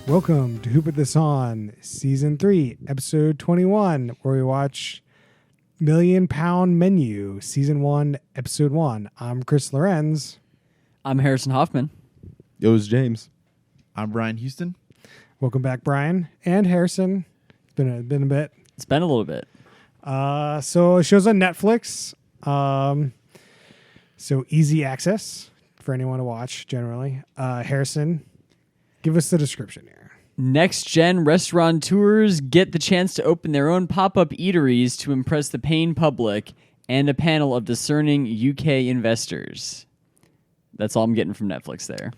Welcome to Who Put This On, Season 3, Episode 21, where we watch Million Pound Menu, Season 1, Episode 1. I'm Chris Lorenz. I'm Harrison Hoffman. It was James. I'm Brian Houston. Welcome back, Brian and Harrison. It's been a bit. It's been a little bit. So it shows on Netflix. So easy access for anyone to watch, generally. Harrison, give us the description here. Next-gen restaurateurs get the chance to open their own pop-up eateries to impress the paying public and a panel of discerning UK investors. That's all I'm getting from Netflix there.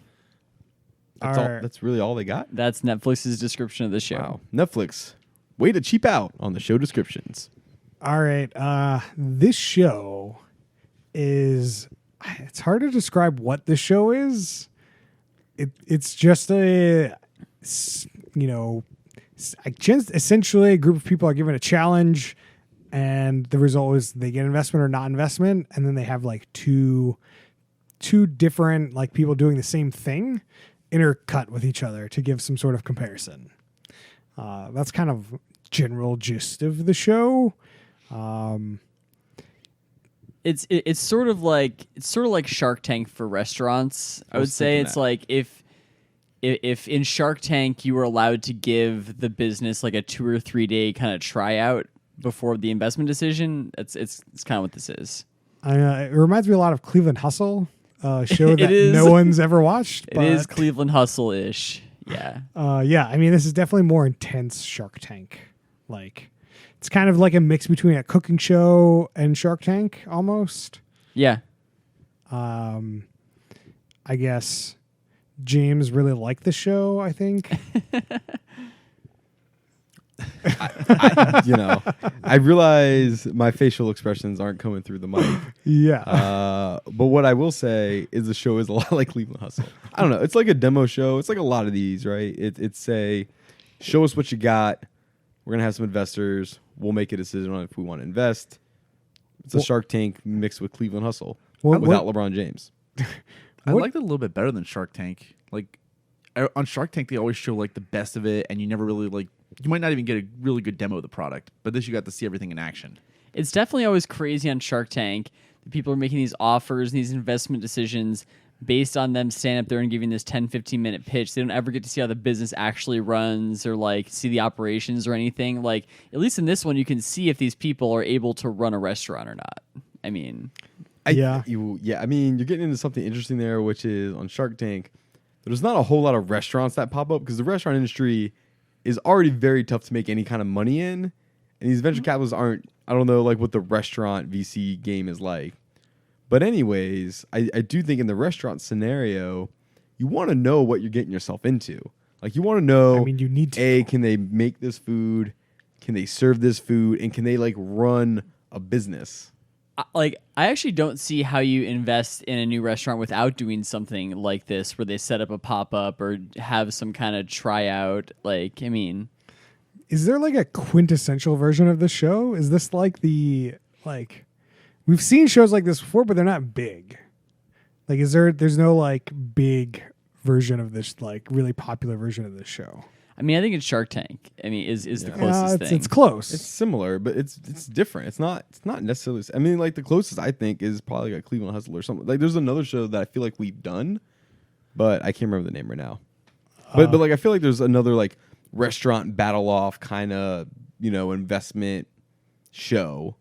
That's really all they got? That's Netflix's description of the show. Wow. Netflix, way to cheap out on the show descriptions. All right. This show is... It's hard to describe what the show is. It's just essentially a group of people are given a challenge, and the result is they get investment or not investment, and then they have like two different like people doing the same thing intercut with each other to give some sort of comparison. That's kind of general gist of the show. It's sort of like Shark Tank for restaurants. I would say it's like if in Shark Tank you were allowed to give the business like a 2 or 3 day kind of tryout before the investment decision, it's kind of what this is. It reminds me a lot of Cleveland Hustle, a show that no one's ever watched. It is Cleveland Hustle-ish. Yeah. Yeah. I mean, this is definitely more intense Shark Tank. Like, it's kind of like a mix between a cooking show and Shark Tank, almost. Yeah. I guess James really liked the show, I think. I realize my facial expressions aren't coming through the mic. Yeah. But what I will say is the show is a lot like Cleveland Hustle. I don't know. It's like a demo show. It's like a lot of these, right? It's a show us what you got. We're going to have some investors. We'll make a decision on if we want to invest. It's a Shark Tank mixed with Cleveland Hustle without LeBron James. I liked it a little bit better than Shark Tank. Like on Shark Tank, they always show like the best of it, and you never really you might not even get a really good demo of the product. But this, you got to see everything in action. It's definitely always crazy on Shark Tank that people are making these offers, these investment decisions based on them standing up there and giving this 10, 15-minute pitch. They don't ever get to see how the business actually runs or like see the operations or anything. Like, at least in this one, you can see if these people are able to run a restaurant or not. I mean... I mean, you're getting into something interesting there, which is on Shark Tank, there's not a whole lot of restaurants that pop up because the restaurant industry is already very tough to make any kind of money in. And these venture capitalists aren't, I don't know, like what the restaurant VC game is like. But anyways, I do think in the restaurant scenario, you want to know what you're getting yourself into. Like you want to know, I mean, you need to. Can they make this food? Can they serve this food? And can they like run a business? I actually don't see how you invest in a new restaurant without doing something like this, where they set up a pop-up or have some kind of tryout. Like, I mean, is there like a quintessential version of the show? Is this like we've seen shows like this before, but they're not big. Like, there's no like big version of this, like really popular version of this show? I mean, I think it's Shark Tank. I mean, is the closest thing. It's close. It's similar, but it's different. It's not necessarily. I mean, like the closest I think is probably like Cleveland Hustle or something. Like there's another show that I feel like we've done, but I can't remember the name right now. But like I feel like there's another like restaurant battle off kind of investment show.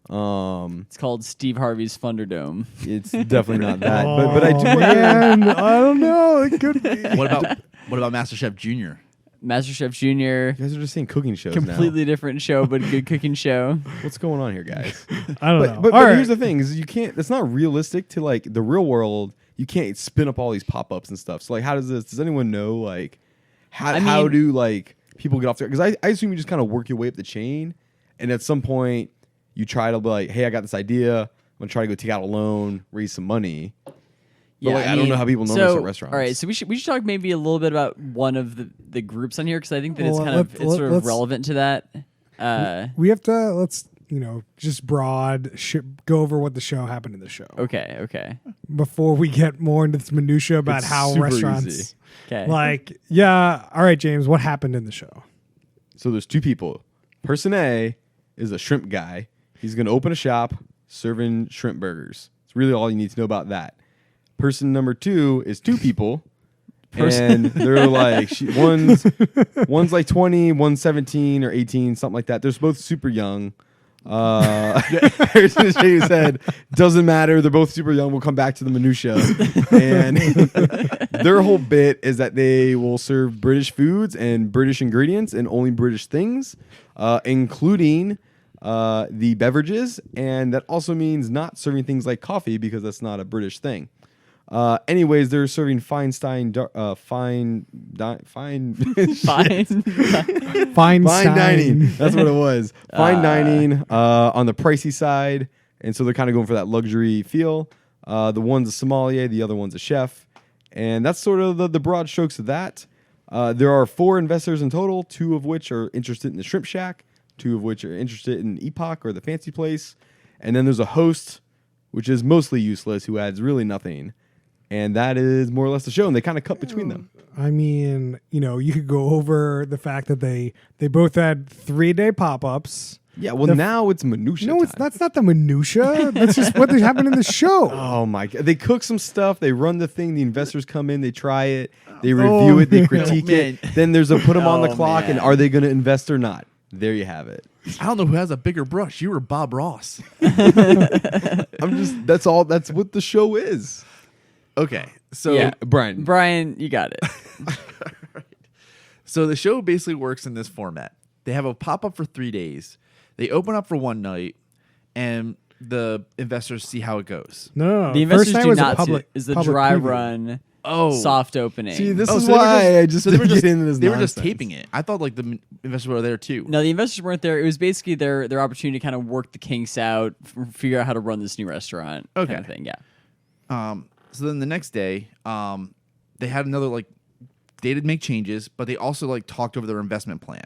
It's called Steve Harvey's Thunderdome. It's definitely not that. But I do. Man, I don't know. It could be. What about MasterChef Junior? MasterChef Junior. You guys are just saying cooking shows Completely now. different show, but a good cooking show. What's going on here, guys? I don't know. But here's the thing: is you can't. It's not realistic to like the real world. You can't spin up all these pop-ups and stuff. So like, how does this? Does anyone know like how do like people get off there? Because I assume you just kind of work your way up the chain, and at some point you try to be like, hey, I got this idea. I'm gonna try to go take out a loan, raise some money. But Yeah, like, I don't know how people normally start restaurants. All right, so we should talk maybe a little bit about one of the groups on here because I think that it's Well, sort of relevant to that. We have to just go over what the show happened in the show Okay. before we get more into this minutia about It's how super restaurants. easy. Okay. Like, yeah, all right, James, what happened in the show? So there's two people. Person A is a shrimp guy. He's going to open a shop serving shrimp burgers. It's really all you need to know about that. Person number 2 is two people. And they're like, one's like 20, one's 17 or 18, something like that. They're both super young. Harrison Shea said, doesn't matter. They're both super young. We'll come back to the minutia. And their whole bit is that they will serve British foods and British ingredients and only British things, including the beverages. And that also means not serving things like coffee because that's not a British thing. Anyways, they're serving fine Fine. Fine dining. That's what it was. Fine dining on the pricey side, and so they're kind of going for that luxury feel. The one's a sommelier, the other one's a chef, and that's sort of the broad strokes of that. There are 4 investors in total, 2 of which are interested in the Shrimp Shack, 2 of which are interested in Epoch or the Fancy Place, and then there's a host, which is mostly useless, who adds really nothing. And that is more or less the show, and they kind of cut between them. I mean, you could go over the fact that they both had 3-day pop-ups. Yeah, well, now it's minutia. No, time. that's not the minutia. That's just what happened in the show. Oh my god! They cook some stuff. They run the thing. The investors come in. They try it. They review it. They man. critique it. Man. Then there's a put them on the clock, man. and are they going to invest or not? There you have it. I don't know who has a bigger brush, you or Bob Ross. That's all. That's what the show is. Okay, so Yeah. Brian, you got it. So the show basically works in this format. They have a pop-up for 3 days. They open up for one night, and the investors see how it goes. No, The investors first night do was a not public. see it. Is the public dry preview. run Oh. soft opening. see, this Oh, is so they were why I just so they were didn't just get into this. they were just nonsense. taping it. I thought like the investors were there too. No, the investors weren't there. It was basically their opportunity to kind of work the kinks out, figure out how to run this new restaurant. Okay. Kind of thing. Yeah. So then the next day, they had another they did make changes, but they also talked over their investment plan.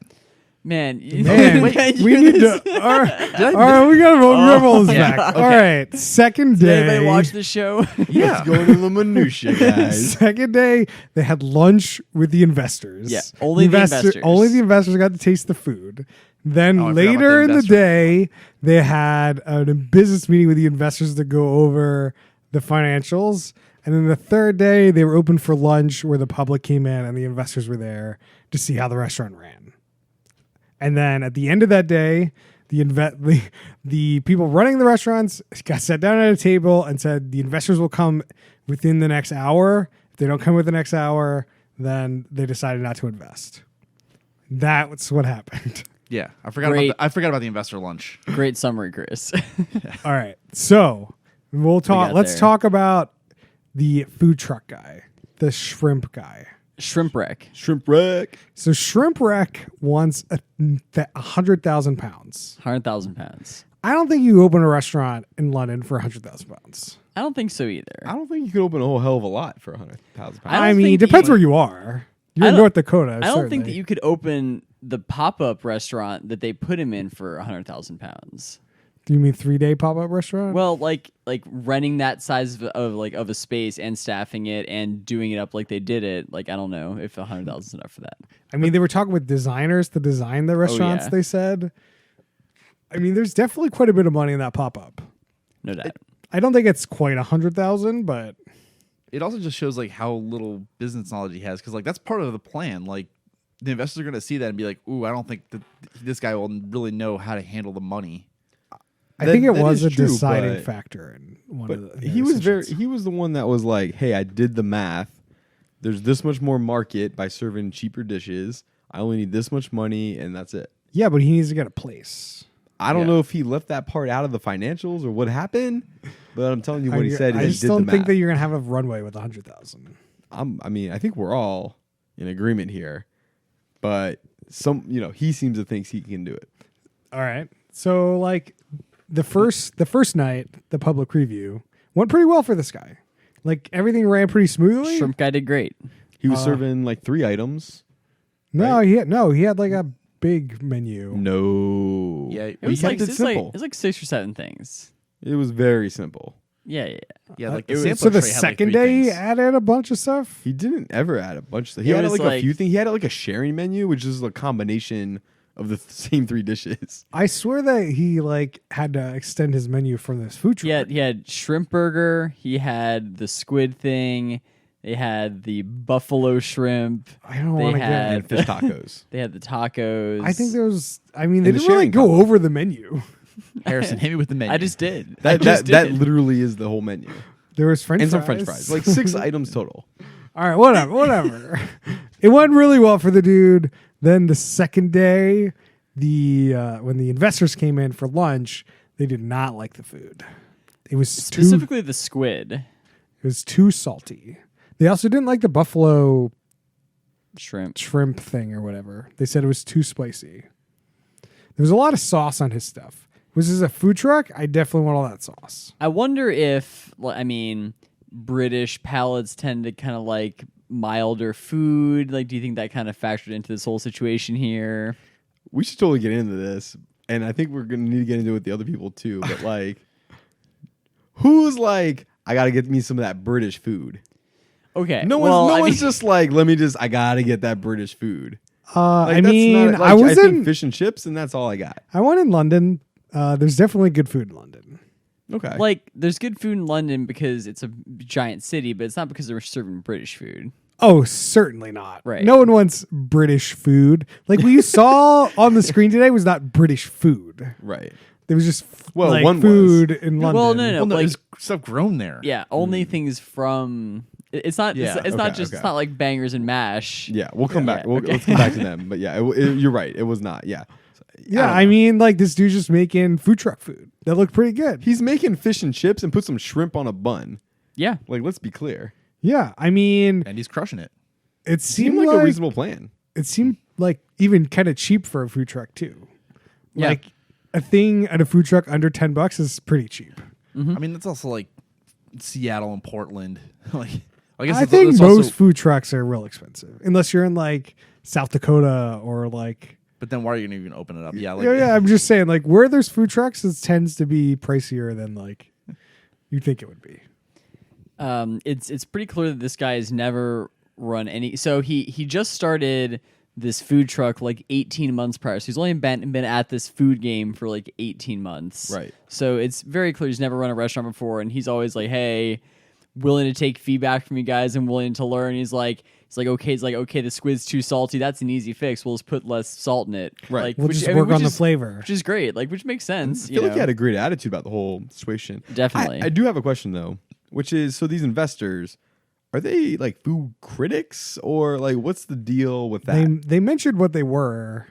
Man, Man, we need to. All right, we got to roll this yeah, back. okay. All right, second Did day. anybody watch the show? Yeah, Going to the minutia, guys. Second day, they had lunch with the investors. Yeah, only the investors. Only the investors got to taste the food. Then Oh, I forgot later about the in the investor day, they had a business meeting with the investors to go over the financials. And then the third day, they were open for lunch where the public came in and the investors were there to see how the restaurant ran. And then at the end of that day, the people running the restaurants got sat down at a table and said the investors will come within the next hour. If they don't come within the next hour, then they decided not to invest. That's what happened. yeah. I forgot Great. about the investor lunch. Great summary, Chris. All right. So we'll talk. got Let's there? talk about the food truck guy, the shrimp guy. Shrimp wreck. Shrimp wreck. So Shrimp Wreck wants 100,000 pounds. 100,000 pounds. I don't think you open a restaurant in London for 100,000 pounds. I don't think so either. I don't think you could open a whole hell of a lot for 100,000 pounds. I don't I mean, think it depends you- where you are. You're I in don't- North Dakota. I don't think certainly. that you could open the pop-up restaurant that they put him in for 100,000 pounds. Do you mean 3-day pop-up restaurant? Well, like renting that size of a space and staffing it and doing it up like they did it. Like I don't know if 100,000 is enough for that. I mean, they were talking with designers to design the restaurants. yeah. They said. I mean, there's definitely quite a bit of money in that pop-up. No doubt. I don't think it's quite 100,000, but It also just shows how little business knowledge he has, because that's part of the plan. The investors are going to see that and be like, "Ooh, I don't think that this guy will really know how to handle the money." I think it that was is a true, deciding but- factor in one But of the he was decisions. he was the one that was like, "Hey, I did the math. There's this much more market by serving cheaper dishes. I only need this much money, and that's it." Yeah, but he needs to get a place. I don't Yeah. know if he left that part out of the financials or what happened, but I'm telling you what he said. I is just he did don't the think math. that you're gonna have a runway with 100,000. I mean, I think we're all in agreement here, but he seems to think he can do it. All right. So the first night, the public preview went pretty well for this guy. Everything ran pretty smoothly. Shrimp guy did great. He was serving 3 items. No, right? he had like a big menu. No. Yeah, It we was kept like it it's like simple. it's like 6 or 7 things. It was very simple. Yeah. yeah. Like So the sampler the tray had, like, second 3 day he things. added a bunch of stuff. He didn't ever add a bunch of stuff. He It had was like a like- few things. He had like a sharing menu, which is a combination of the same 3 dishes. I swear that he like had to extend his menu from this food truck. He had shrimp burger. He had the squid thing. They had the buffalo shrimp. I don't They want to had- And fish tacos. They had the tacos. I think there was. I mean, they And the didn't really sharing go combo. over the menu. Harrison, hit me with the menu. I just did. I That just that did. literally is the whole menu. There was French And fries. some French fries. Like 6 items total. All right, whatever. It went really well for the dude. Then the second day, when the investors came in for lunch, they did not like the food. It was Specifically the squid It was too salty. They also didn't like the buffalo shrimp. shrimp thing or whatever. They said it was too spicy. There was a lot of sauce on his stuff. Was this a food truck? I definitely want all that sauce. I wonder if, I mean, British palates tend to kind of like milder food. Like, do you think that kind of factored into this whole situation here? We should totally get into this. And I think we're going to need to get into it with the other people too. But like, who's like, I got to get me some of that British food? Okay. No one's just like, I got to get that British food. Like, I that's mean, not, I like, was think in. fish and chips, and that's all I got. I went in London. There's definitely good food in London. Okay. like, there's good food in London because it's a giant city, but it's not because they're serving British food. Oh, certainly not. Right. No one wants British food. Like what you saw on the screen today was not British food. right. There was just Well, like, one was. food in London. Well, no. Well, no, like- there's stuff grown there. Yeah, only things from. It's not. Yeah, It's not okay, just. okay. It's not like bangers and mash. Yeah, we'll come back. Yeah, okay. Let's come back to them. But yeah, you're right. It was not. Yeah. Yeah, I I don't know. mean, like this dude's just making food truck food that looked pretty good. He's making fish and chips and put some shrimp on a bun. Yeah. Like, let's be clear. Yeah, I mean, And he's crushing it. it Seemed seemed like a like reasonable plan. it seemed like even kind of cheap for a food truck too. Yeah. Like a thing at a food truck under $10 is pretty cheap. I mean, that's also like Seattle and Portland. like, I guess I that's- think that's most also- food trucks are real expensive, unless you're in like South Dakota or like. But then why are you gonna even open it up? Yeah, like Yeah, I'm just saying, like where there's food trucks, it tends to be pricier than like you'd think it would be. It's pretty clear that this guy has never run any. So he just started this food truck like 18 months prior. So he's only been at this food game for like 18 months. Right. So it's very clear he's never run a restaurant before, and he's always like, "Hey, willing to take feedback from you guys and willing to learn." He's like, okay, the squid's too salty. That's an easy fix. We'll just put less salt in it. Right. Like, We'll which- just I mean, work which on the is- flavor. which is great. Like, which makes sense. I feel like know? he had a great attitude about the whole situation. Definitely. I do have a question though, which is, so these investors, are they like food critics or like what's the deal with that? They mentioned what they were,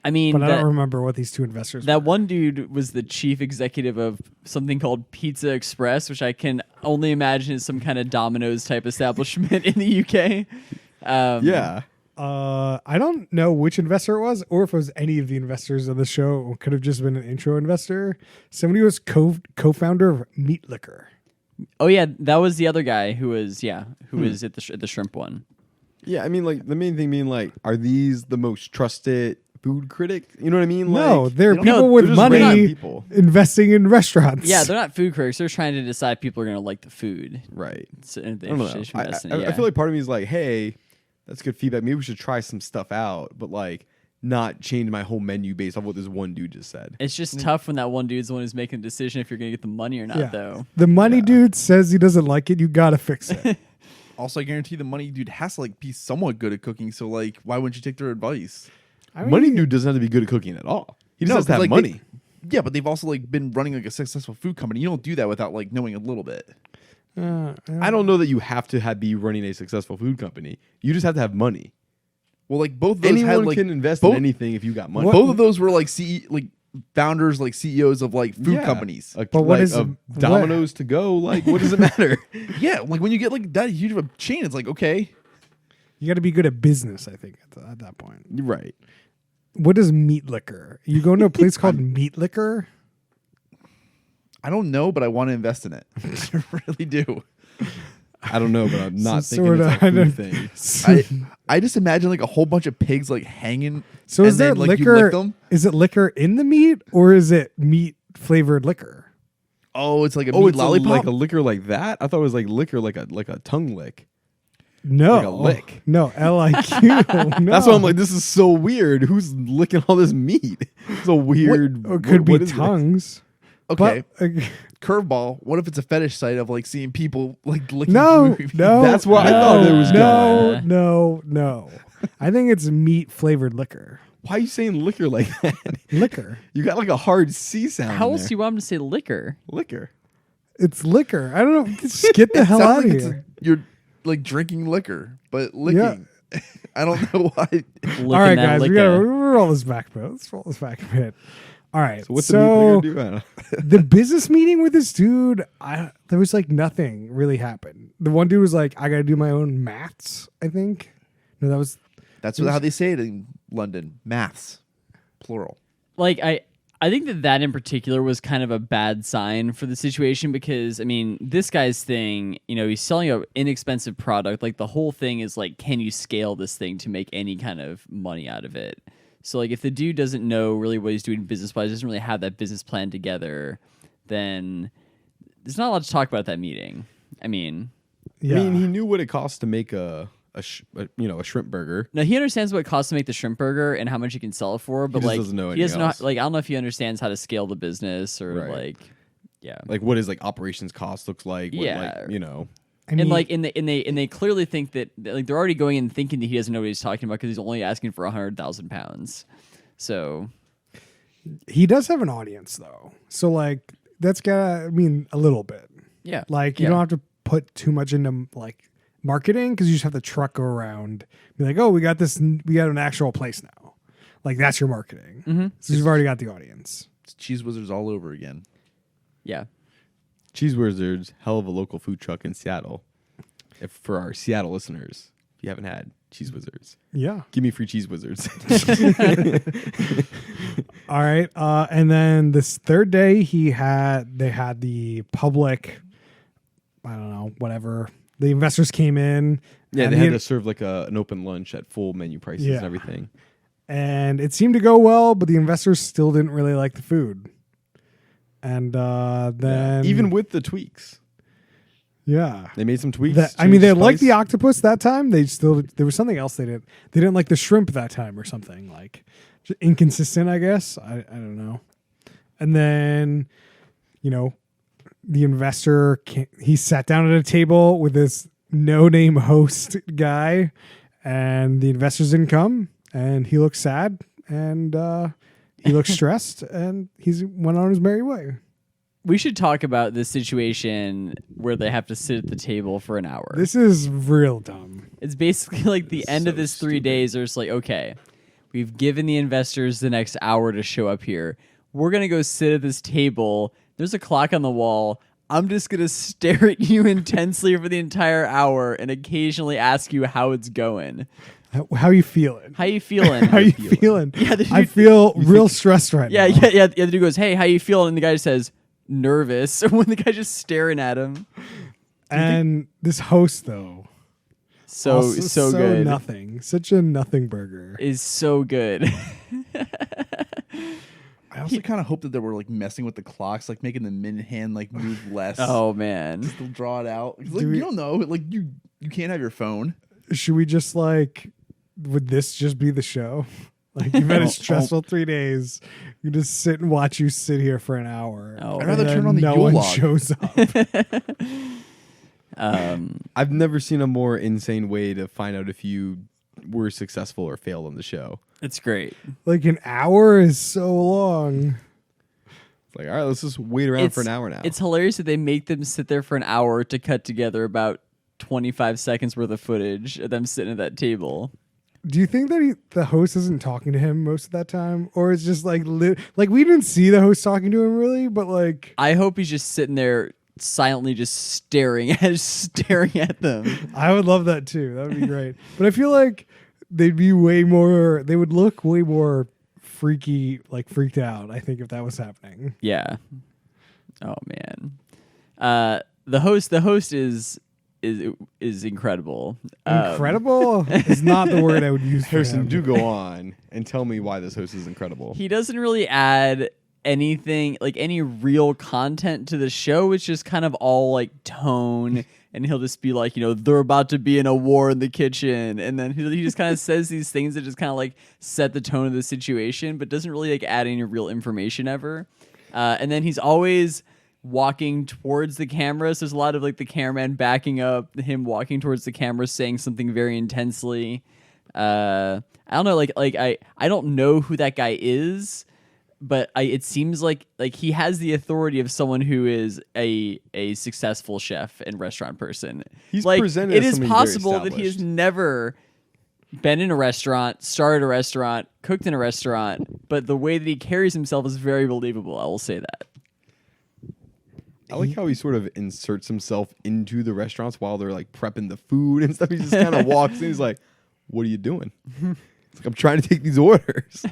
I mean, but I that- don't remember what these two investors That were. one dude was the chief executive of something called Pizza Express, which I can only imagine is some kind of Domino's type establishment in the UK. Yeah. I don't know which investor it was, or if it was any of the investors of the show. Or could have just been an intro investor. Somebody was co-founder of Meat Liquor. Oh yeah, that was the other guy who was was at the shrimp one. Yeah. I mean, like the main thing being like, are these the most trusted food critic? You know what I mean? No, Like, they're No, people they're with just random money people. investing in restaurants. Yeah, they're not food critics. They're trying to decide people are going to like the food. Right. So, I don't know. invest in I it, yeah. feel like part of me is like, hey, that's good feedback. Maybe we should try some stuff out, but like not change my whole menu based off what this one dude just said. It's just tough when that one dude's the one who's making the decision if you're going to get the money or not, Yeah. though. The money dude says he doesn't like it. You gotta fix it. Also, I guarantee the money dude has to like be somewhat good at cooking. So like, why wouldn't you take their advice? I mean, Money dude doesn't have to be good at cooking at all. He just No, has to have like, money. Yeah, but they've also like been running like a successful food company. You don't do that without like knowing a little bit. I don't know that you have to be running a successful food company. You just have to have money. Well, like both of those Anyone had like can invest both, in anything if you got money. both of those were like founders, like CEOs of like food Yeah. companies. Like, But what like is a what- Domino's to go? Like, what does it matter? Yeah, like when you get like that huge of a chain, it's like okay. you got to be good at business. I think at that point. Right. What is Meat Liquor? You go to a place called Meat Liquor. I don't know, but I want to invest in it. I really do. I don't know, but I'm not So thinking sorta, it's a I don't- food thing. I just imagine like a whole bunch of pigs like hanging. So is and there then, like, you liquor? lick them? Is it liquor in the meat or is it meat flavored liquor? Oh, it's like a Oh, meat it's lollipop. like a liquor like that. I thought it was like liquor, like a tongue lick. No, Like a lick. No, LIQ. No. That's why I'm like, this is so weird. Who's licking all this meat? It's a weird. Or it could what be is this? tongues. okay, But, curveball. What if it's a fetish site of like seeing people like licking? no, food? no. That's what I no, thought it was No, going. no. I think it's meat flavored liquor. Why are you saying liquor like that? Liquor. You got like a hard C sound. How in else there. do you want him to say liquor? Liquor. It's liquor. I don't know. Just get the It hell sounds out of like here. you're like drinking liquor, but licking. I don't know why. Licking All right, that guys, we liquor. gotta roll this back a bit. Let's roll this back a bit. All right. So what's the meat liquor do? I don't know. The business meeting with this dude, there was like nothing really happened. The one dude was like, I got to do my own maths, I think. No, that was, That's how they say it in London. Maths, plural. Like I think that in particular was kind of a bad sign for the situation because I mean this guy's thing, he's selling an inexpensive product. Like the whole thing is like, can you scale this thing to make any kind of money out of it? So like if the dude doesn't know really what he's doing business wise, doesn't really have that business plan together, then there's not a lot to talk about at that meeting. I mean, yeah. I mean, he knew what it cost to make a shrimp burger. now he understands what it costs to make the shrimp burger and how much he can sell it for, but just like doesn't know he doesn't anything know. else. Like I don't know if he understands how to scale the business or Right. like, yeah. Like what his like operations cost looks like. What, Yeah. like, I mean, And like, and they clearly think that like they're already going in thinking that he doesn't know what he's talking about because he's only asking for 100,000 pounds. So he does have an audience though. So like, that's gotta, I mean, a little bit. yeah, Like, you don't have to put too much into like marketing because you just have the truck go around, be like, oh, we got an actual place now. Like, that's your marketing. Mm-hmm. So you've already got the audience. It's Cheese Wizards all over again. yeah. Cheese Wizards, hell of a local food truck in Seattle. If for our Seattle listeners, if you haven't had Cheese Wizards, Yeah. give me free Cheese Wizards. All right. And then this third day, they had the public, I don't know, whatever. The investors came in. Yeah, and they he- had to serve like an open lunch at full menu prices Yeah. and everything. and it seemed to go well, but the investors still didn't really like the food. And then Even with the tweaks, yeah. they made some tweaks. I mean, changed they liked the spice. octopus that time. There was something else they didn't. They didn't like the shrimp that time or something like just inconsistent, I guess. I don't know. And then, the investor he sat down at a table with this no-name host guy, and the investors didn't come, and he looked sad, and he looked stressed, and he went on his merry way. We should talk about this situation where they have to sit at the table for an hour. This is real dumb. It's basically like the end of so this 3 stupid. days. They're just like, okay, we've given the investors the next hour to show up here. We're gonna go sit at this table. There's a clock on the wall. I'm just gonna stare at you intensely for the entire hour and occasionally ask you how it's going. How you feeling? How you feeling? How you feeling? Yeah, the I dude- feel real stressed right Yeah, now. yeah. The dude goes, "Hey, how you feeling?" And the guy says, "Nervous." When the guy's just staring at him, And this host though, so also good. nothing, such a nothing burger. Is so good. I also kind of hope that they were like messing with the clocks, like making the min hand like move less. Oh man. They'll draw it out. 'Cause, like, Do we- you don't know. Like you can't have your phone. Should we just would this just be the show? Like you've had a stressful 3 days, you just sit and watch you sit here for an hour. Oh. and I'd rather then turn on the no Yule one log. shows up. I've never seen a more insane way to find out if you were successful or failed on the show. It's great. Like an hour is so long. It's like, all right, let's just wait around for an hour now. It's hilarious that they make them sit there for an hour to cut together about 25 seconds worth of footage of them sitting at that table. Do you think that the host isn't talking to him most of that time, or it's just like we didn't see the host talking to him really, but like I hope he's just sitting there silently just staring at them. I would love that too. That would be great. But I feel like they would look way more freaked out, I think, if that was happening. Yeah. Oh man. The host is is incredible. Incredible is not the word I would use. For Harrison, him. do go on and tell me why this host is incredible. He doesn't really add anything like any real content to the show. It's just kind of all like tone, and he'll just be like, they're about to be in a war in the kitchen, and then he just kind of says these things that just kind of like set the tone of the situation, but doesn't really like add any real information ever. And then he's always walking towards the camera, so there's a lot of like the cameraman backing up, him walking towards the camera, saying something very intensely. I don't know, like I don't know who that guy is, but it seems like he has the authority of someone who is a successful chef and restaurant person. He's like, presented it as is somebody very possible that he has established. never been in a restaurant, started a restaurant, cooked in a restaurant, but the way that he carries himself is very believable. I will say that. I like how he sort of inserts himself into the restaurants while they're like prepping the food and stuff. He just kind of walks in. He's like, "What are you doing?" It's like, "I'm trying to take these orders."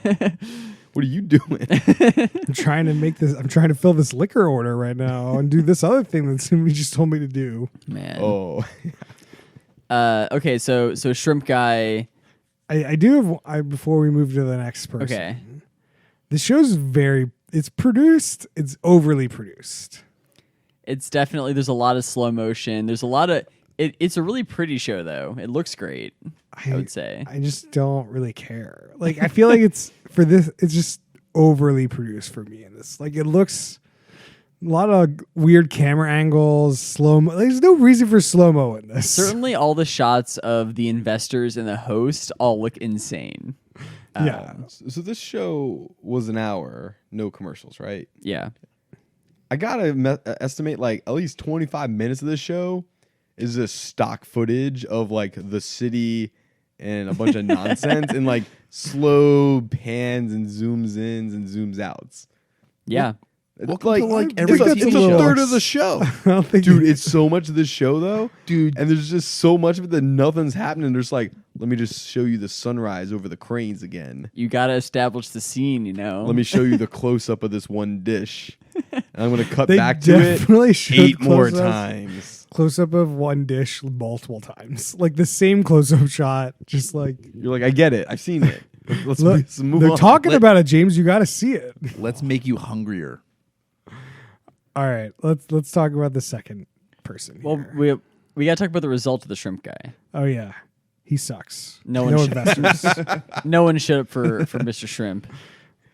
What are you doing? I'm trying to make this. I'm trying to fill this liquor order right now and do this other thing that somebody just told me to do. Man. Oh, Okay, so Shrimp Guy. I do have. Before we move to the next person. Okay. The show's it's produced. It's overly produced. It's definitely, there's a lot of slow motion. There's a lot of it's a really pretty show though. It looks great, I would say. I just don't really care. Like I feel like it's just overly produced for me in this. Like it looks a lot of weird camera angles, slow-mo. There's no reason for slow-mo in this. Certainly all the shots of the investors and the host all look insane. Yeah. so this show was an hour, no commercials, right? Yeah. I gotta estimate like at least 25 minutes of this show is just stock footage of like the city and a bunch of nonsense and like slow pans and zooms ins and zooms outs. Yeah. Welcome to, like, it's every a, TV it's a show. third of the show. I don't think Dude, it's so much of this show though. Dude. And there's just so much of it that nothing's happening. There's like, let me just show you the sunrise over the cranes again. You got to establish the scene, Let me show you the close up of this one dish. And I'm going to cut They back to it definitely showed 8 more close-ups. times. Close up of one dish multiple times. Like the same close up shot. Just like You're like, I get it. I've seen it. Let's look, move they're on. talking about it, James. You got to see it. Let's make you hungrier. All right, let's talk about the second person. Well, Here. we got to talk about the result of the Shrimp Guy. Oh yeah, he sucks. No one should- investors. No one showed up for Mr. Shrimp.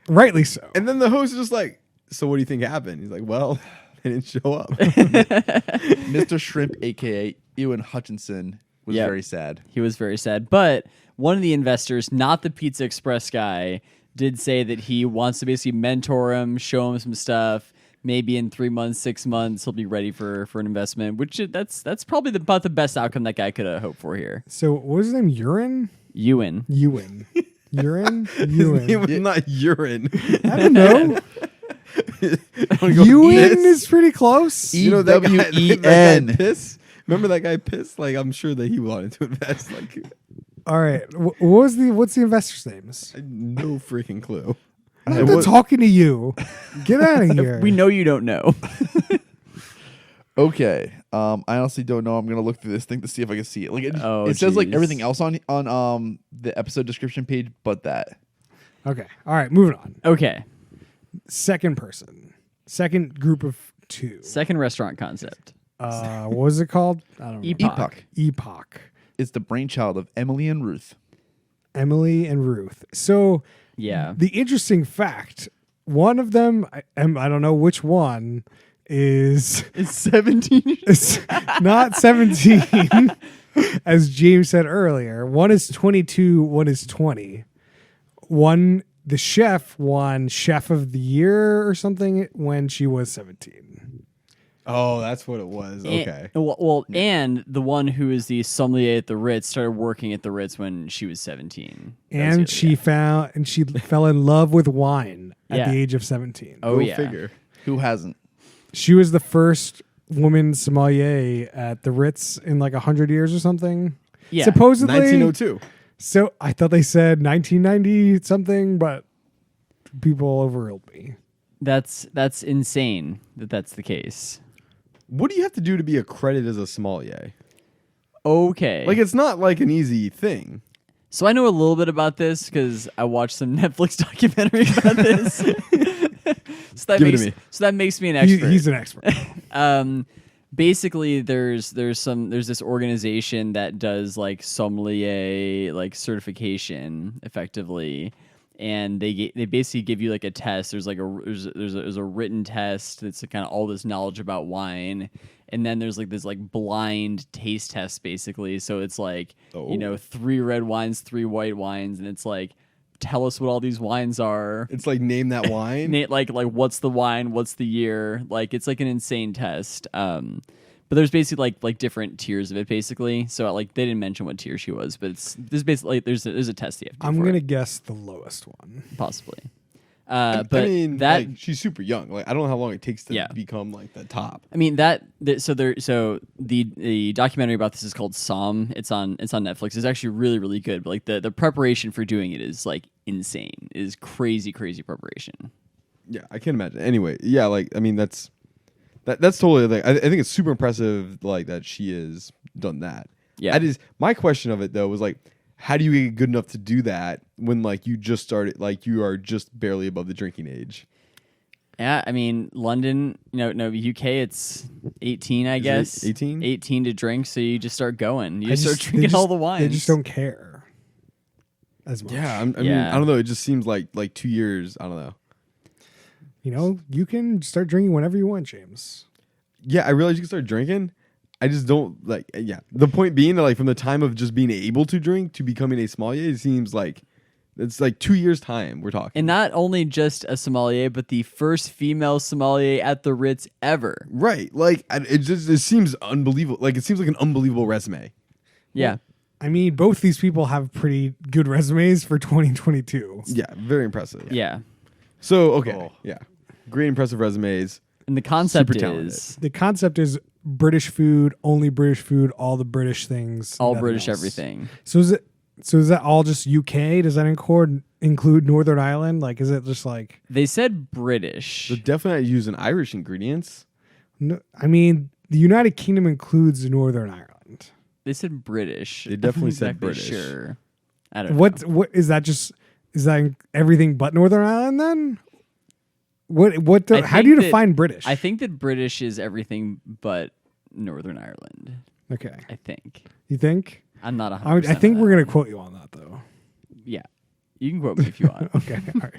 Rightly so. And then the host is just like, so what do you think happened? He's like, well, they didn't show up. Mr. Shrimp, aka Ewan Hutchinson, was Yep. very sad. He was very sad. But one of the investors, not the Pizza Express guy, did say that he wants to basically mentor him, show him some stuff. Maybe in 3 months, 6 months, he'll be ready for an investment. Which that's probably about the best outcome that guy could have hoped for here. So what was his name? Ewan. Ewan. Ewan. Ewan. It Ewan. was not urine. I don't know. Ewan is pretty close. You know that guy, that E-W-E-N. guy Piss? Remember that guy Piss? Like, I'm sure that he wanted to invest. Like, All right. What's the investor's names? I had no freaking clue. I'm not talking to you. Get out of here. We know you don't know. Okay. I honestly don't know. I'm gonna look through this thing to see if I can see it. Like Oh, it says like geez. everything else on the episode description page, but that. Okay. All right. Moving on. Okay. Second person. Second group of two. Second restaurant concept. What was it called? I don't know. Epoch. Epoch. It's the brainchild of Emily and Ruth. Emily and Ruth. So Yeah. the interesting fact, one of them, I don't know which one, is It's 17. it's not 17, as James said earlier. One is 22, one is 20. The chef won Chef of the Year or something when she was 17. Oh, that's what it was. Okay. And the one who is the sommelier at the Ritz started working at the Ritz when she was 17. That was the And other she fell in love with wine at Yeah. the age of 17. Oh, Go yeah. figure. Who hasn't? She was the first woman sommelier at the Ritz in like 100 years or something. Yeah. Supposedly. 1902. So I thought they said 1990 something, but people overruled me. That's insane that that's the case. What do you have to do to be accredited as a sommelier? Okay. Like it's not like an easy thing. So I know a little bit about this because I watched some Netflix documentary about this. Give it to me. So that makes me an expert. He's an expert. Basically, there's this organization that does like sommelier like certification effectively, and they basically give you like a test. There's like there's a written test that's kind of all this knowledge about wine. And then there's like this like blind taste test basically. So it's like, 3 red wines, 3 white wines. And it's like, tell us what all these wines are. It's like name that wine. like what's the wine? What's the year? Like it's like an insane test. But there's basically like different tiers of it basically. So like they didn't mention what tier she was, but there's basically there's a test you have to do I'm for gonna it, guess the lowest one. possibly. I But mean, that like, she's super young. Like I don't know how long it takes to Yeah. become like the top. I mean so the documentary about this is called Somm. It's on Netflix. It's actually really really good. But like the preparation for doing it is like insane. It is crazy preparation. Yeah, I can't imagine. Anyway, yeah, like I mean that's totally like I think it's super impressive like that she has done that. Yeah. My question of it though was like, how do you get good enough to do that when like you just started, like you are just barely above the drinking age? Yeah, I mean London, no UK, it's 18, I Is it guess. 18? 18 to drink, so you just start going. You I just start they drinking all just- the wines. They just don't care as much. Yeah, I mean, Yeah. I don't know. It just seems like 2 years. I don't know. You can start drinking whenever you want, James. Yeah, I realize you can start drinking. I just don't like. Yeah, the point being that like from the time of just being able to drink to becoming a sommelier, it seems like it's like 2 years time. We're talking. And not only just a sommelier, but the first female sommelier at the Ritz ever. Right. Like it seems unbelievable. Like it seems like an unbelievable resume. Yeah. I mean, both these people have pretty good resumes for 2022. Yeah, very impressive. Yeah. So okay, Oh. yeah, great impressive resumes. And the concept Super talented. is The concept is British food, only British food, all the British things, all nothing British else. everything. So is that all just UK? Does that include Northern Ireland? Like, is it just like? They said British. They're definitely not using Irish ingredients. No, I mean, the United Kingdom includes Northern Ireland. They said British. They definitely I'm not said exactly British. Sure. I don't know. What is that? Is that everything but Northern Ireland then? What? I How do you think that- define British? I think that British is everything but Northern Ireland. Okay, I think. you think? I'm not 100%. I think on we're that. gonna quote you on that though. Yeah. You can quote me if you want. Okay, all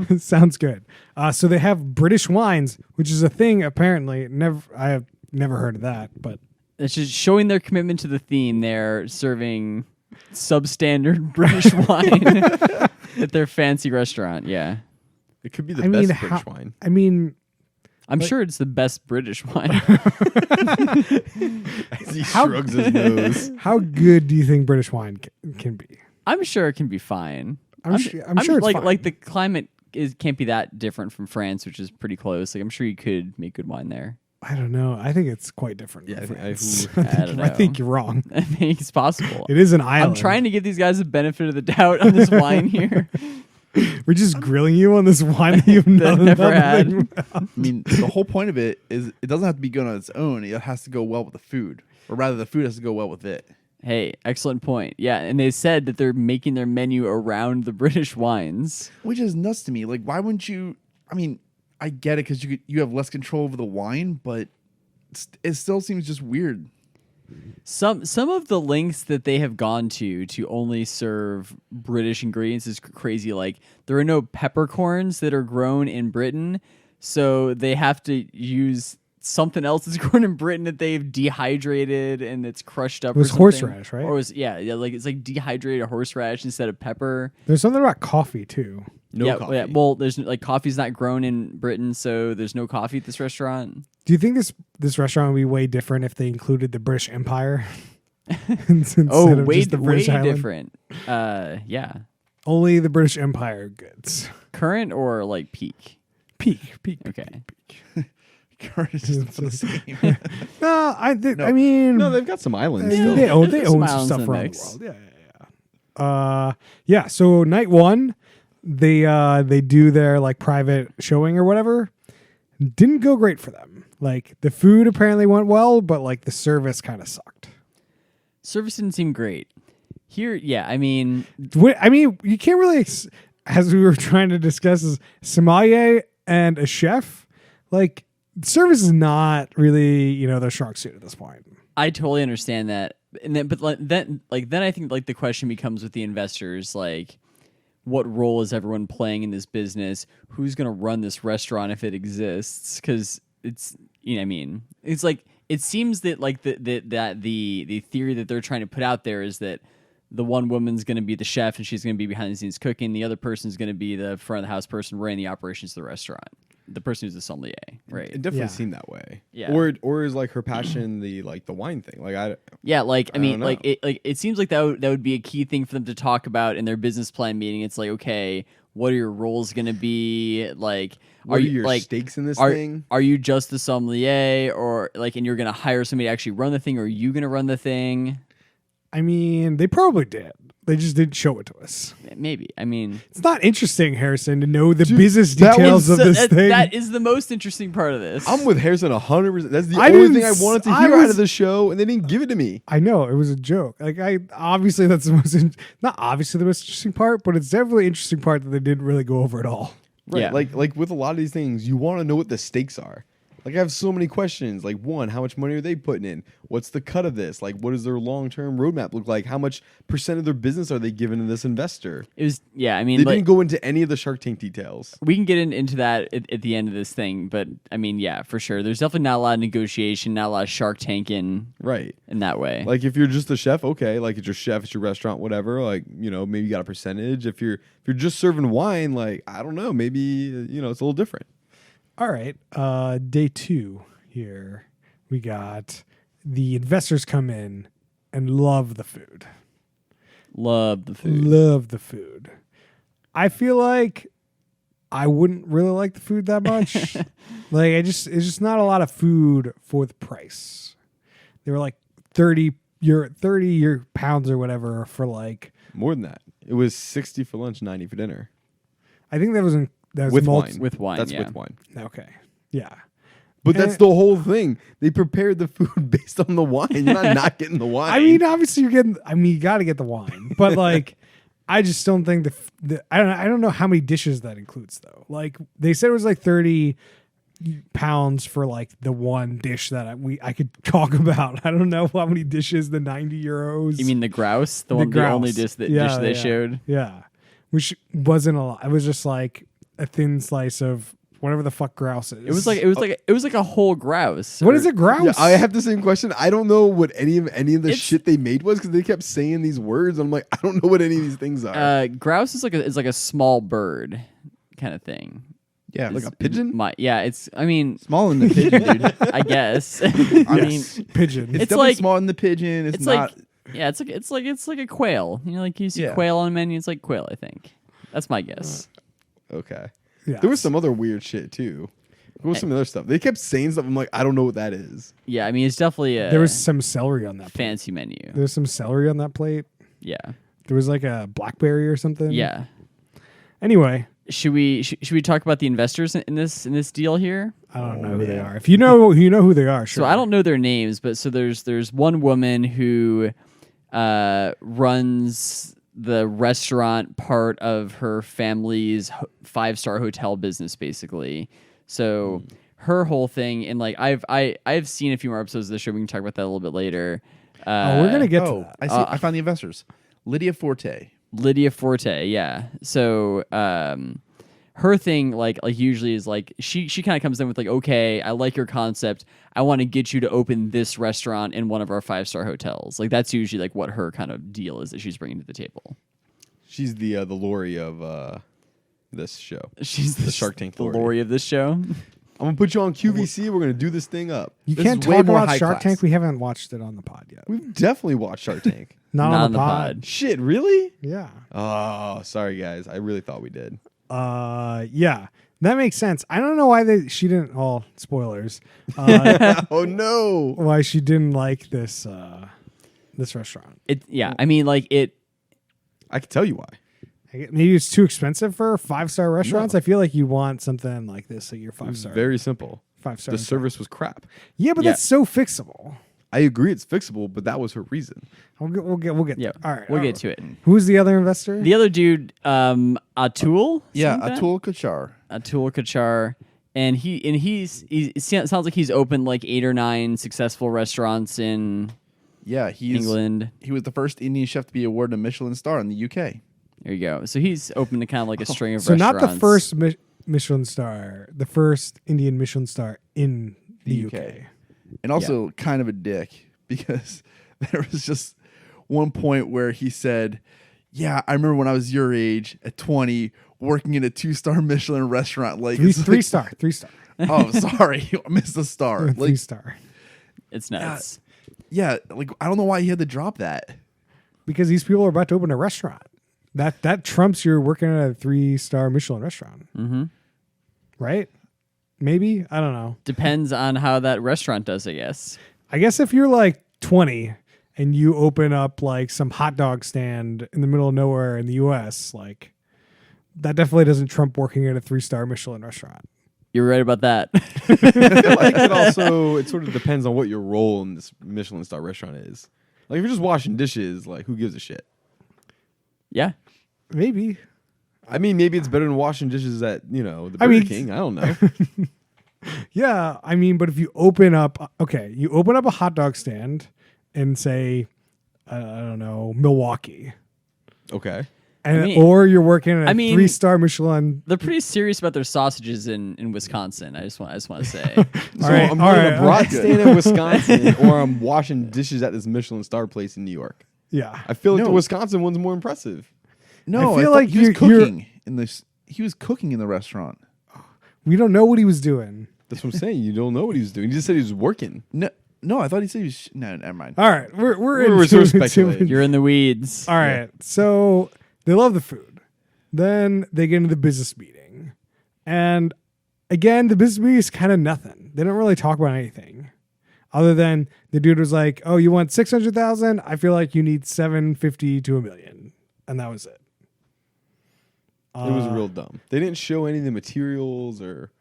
right, sounds good. So they have British wines, which is a thing apparently. I have never heard of that, but It's just showing their commitment to the theme. They're serving substandard British wine at their fancy restaurant. Yeah. It could be the I mean, best British wine. I mean, I'm sure it's the best British wine. As he shrugs his nose. how good do you think British wine can be? I'm sure it can be fine. I'm sure it's like fine. like the climate can't be that different from France, which is pretty close. Like I'm sure you could make good wine there. I don't know. I think it's quite different. Yeah, from I France. think- I don't I think know. you're wrong. I think it's possible. It is an island. I'm trying to give these guys a benefit of the doubt on this wine here. We're just grilling you on this wine that you've That never had. I mean, the whole point of it is it doesn't have to be good on its own. It has to go well with the food, or rather, the food has to go well with it. Hey, excellent point. Yeah, and they said that they're making their menu around the British wines. Which is nuts to me. Like, why wouldn't you? I mean, I get it because you have less control over the wine, but it still seems just weird. Some of the lengths that they have gone to only serve British ingredients is crazy. Like there are no peppercorns that are grown in Britain, so they have to use something else that's grown in Britain that they've dehydrated and it's crushed up. It was or something. horseradish, right? Or was like it's like dehydrated horseradish instead of pepper. There's something about coffee too. No coffee. Yeah, well, there's like coffee's not grown in Britain, so there's no coffee at this restaurant. Do you think this restaurant would be way different if they included the British Empire? Instead of way just the British island? different. Yeah. Only the British Empire goods. Current or like peak? Peak. Okay. Current is just the same. No, I mean, No, they've got some islands still. they own There's some some islands stuff in the around the mix. world. Yeah. So night one, they do their like private showing or whatever. Didn't go great for them. Like the food apparently went well, but like the service kind of sucked. Service didn't seem great. Here, yeah, I mean, You can't really, as we were trying to discuss, is sommelier and a chef. Like, service is not really, their strong suit at this point. I totally understand that. And then I think like the question becomes with the investors, like, what role is everyone playing in this business? Who's going to run this restaurant if it exists? Because it's, it's like, it seems that like the theory that they're trying to put out there is that the one woman's going to be the chef and she's going to be behind the scenes cooking. The other person's going to be the front of the house person running the operations of the restaurant. The person who's the sommelier, right? It definitely Yeah. seemed that way. Yeah. Or is like her passion the wine thing? Like Yeah, like I mean, don't like know. it seems like that would be a key thing for them to talk about in their business plan meeting. It's like, okay, what are your roles going to be? Like, what are you your like stakes in this are thing? are you just the sommelier, or like, and you're going to hire somebody to actually run the thing, or are you going to run the thing? I mean, they probably did. They just didn't show it to us. Maybe. I mean, It's not interesting, Harrison, to know the Dude, business that details of this thing. that is the most interesting part of this. I'm with Harrison 100%. That's the I only didn't thing I s- wanted to I hear out was- of the show, and they didn't give it to me. I know it was a joke. Like obviously that's the most not obviously the most interesting part, but it's definitely an interesting part that they didn't really go over at all. Right. Yeah. Like with a lot of these things, you want to know what the stakes are. Like I have so many questions. Like one, how much money are they putting in? What's the cut of this? Like what does their long-term roadmap look like? How much percent of their business are they giving to this investor? It was, yeah. I mean, They like, didn't go into any of the Shark Tank details. we can get into that at the end of this thing, but I mean, yeah, for sure. There's definitely not a lot of negotiation, not a lot of Shark Tank in Right. that way. Like if you're just a chef, okay, like it's your chef, it's your restaurant, whatever. Like, maybe you got a percentage. If you're just serving wine, like, I don't know, maybe it's a little different. All right. Day 2 here. We got the investors come in and love the food. Love the food. Love the food. I feel like I wouldn't really like the food that much. Like it's just not a lot of food for the price. They were like 30 pounds or whatever for like, More than that. It was 60 for lunch, 90 for dinner. I think that was With multi- wine. With wine, That's yeah. with wine. Okay. Yeah. But that's Eh. the whole thing. They prepared the food based on the wine. You're not getting the wine. I mean, obviously you got to get the wine, but like, I just don't think I don't know how many dishes that includes though. Like they said it was like 30 pounds for like the one dish that I could talk about. I don't know how many dishes, the 90 euros. You mean the grouse? The only grouse. dish they Yeah. showed? Yeah. Which wasn't a lot. It was just like a thin slice of whatever the fuck grouse is. It was like a whole grouse. What or- is a grouse? Yeah, I have the same question. I don't know what any of the It's- shit they made was because they kept saying these words. I'm like, I don't know what any of these things are. Grouse is like a small bird kind of thing. Yeah, Like it's a pigeon? It's. I mean, small in the pigeon, dude. I guess. I mean, pigeon. It's It's definitely like- small in the pigeon. It's, it's not. like yeah, it's like a quail. Like you see Yeah. quail on a menu. It's like quail. I think that's my guess. Okay. Yeah. There was some other weird shit too. What was some other stuff? They kept saying stuff. I'm like, I don't know what that is. Yeah, I mean it's definitely a There was some celery on that plate. fancy menu. There was some celery on that plate. Yeah, There was like a blackberry or something. yeah. Anyway, Should we talk about the investors in this deal here? I don't know who they are. If you know who they are, sure. So I don't know their names, but so there's one woman who runs the restaurant part of her family's 5-star hotel business, basically. So her whole thing, and like I've seen a few more episodes of the show. We can talk about that a little bit later. Oh, we're gonna get to Oh, that. I see. I found the investors. Lydia Forte. Lydia Forte, yeah. So her thing, like usually is like she kind of comes in with like, okay, I like your concept. I want to get you to open this restaurant in one of our 5-star hotels. Like that's usually like what her kind of deal is that she's bringing to the table. She's the Lori of this show. She's The Shark Tank the Lori. Lori of this show. I'm gonna put you on QVC. We're gonna do this thing up. You This can't is way talk more about high Shark class. Tank. We haven't watched it on the pod yet. We've definitely watched Shark Tank. Not on the pod. Shit, really? Yeah. Oh, sorry guys. I really thought we did. Yeah. That makes sense. I don't know why she didn't. Oh, spoilers. Oh no. Why she didn't like this restaurant? I mean like it. I can tell you why. Maybe it's too expensive for 5-star restaurants. No. I feel like you want something like this at your It was 5-star. very simple. 5-star. The service was crap. Yeah, but Yeah. that's so fixable. I agree it's fixable, but that was her reason. We'll get Yeah, all right. we'll get to it. Who's the other investor? The other dude, Atul. Yeah, something like that? Atul Kachar. Atul Kachar, and it sounds like he's opened like 8 or 9 successful restaurants in Yeah, he's England. He was the first Indian chef to be awarded a Michelin star in the UK. There you go. So he's opened to kind of like a string of so restaurants. not the first Michelin star, the first Indian Michelin star in the UK. And also kind of a dick because there was just one point where he said, "Yeah, I remember when I was your age at 20 working in a 2-star Michelin restaurant like Three star. Oh, sorry. I missed a star. 3-star. It's nuts. Yeah, like I don't know why he had to drop that. Because these people are about to open a restaurant. That trumps you're working at a 3-star Michelin restaurant. Mm-hmm. Right? Maybe? I don't know. Depends on how that restaurant does, I guess. I guess if you're like 20 and you open up like some hot dog stand in the middle of nowhere in the US, like that definitely doesn't trump working at a 3-star Michelin restaurant. You're right about that. I feel like it sort of depends on what your role in this Michelin star restaurant is. Like if you're just washing dishes, like who gives a shit? Yeah. Maybe. I mean, maybe it's better than washing dishes at, the Burger I mean, King. I don't know. Yeah, I mean, but if you open up a hot dog stand in say, I don't know, Milwaukee, Okay. and or you're working at a 3-star Michelin. They're pretty serious about their sausages in Wisconsin. I just want to say. So right, I'm all going right, to a all brat right. stand in Wisconsin, or I'm washing dishes at this Michelin star place in New York. Yeah, I feel like No. the Wisconsin one's more impressive. No, I feel thought like he was you're- cooking in this. He was cooking in the restaurant. we don't know what he was doing. That's what I'm saying. You don't know what he was doing. He just said he was working. No, I thought he said he was. No, never mind. All right, we're We're into speculating. You're in the weeds. All right, so they love the food. Then they get into the business meeting, and again, the business meeting is kind of nothing. They don't really talk about anything, other than the dude was like, "Oh, you want 600,000? I feel like you need 750 to $1 million," and that was it. It was real dumb. They didn't show any of the materials or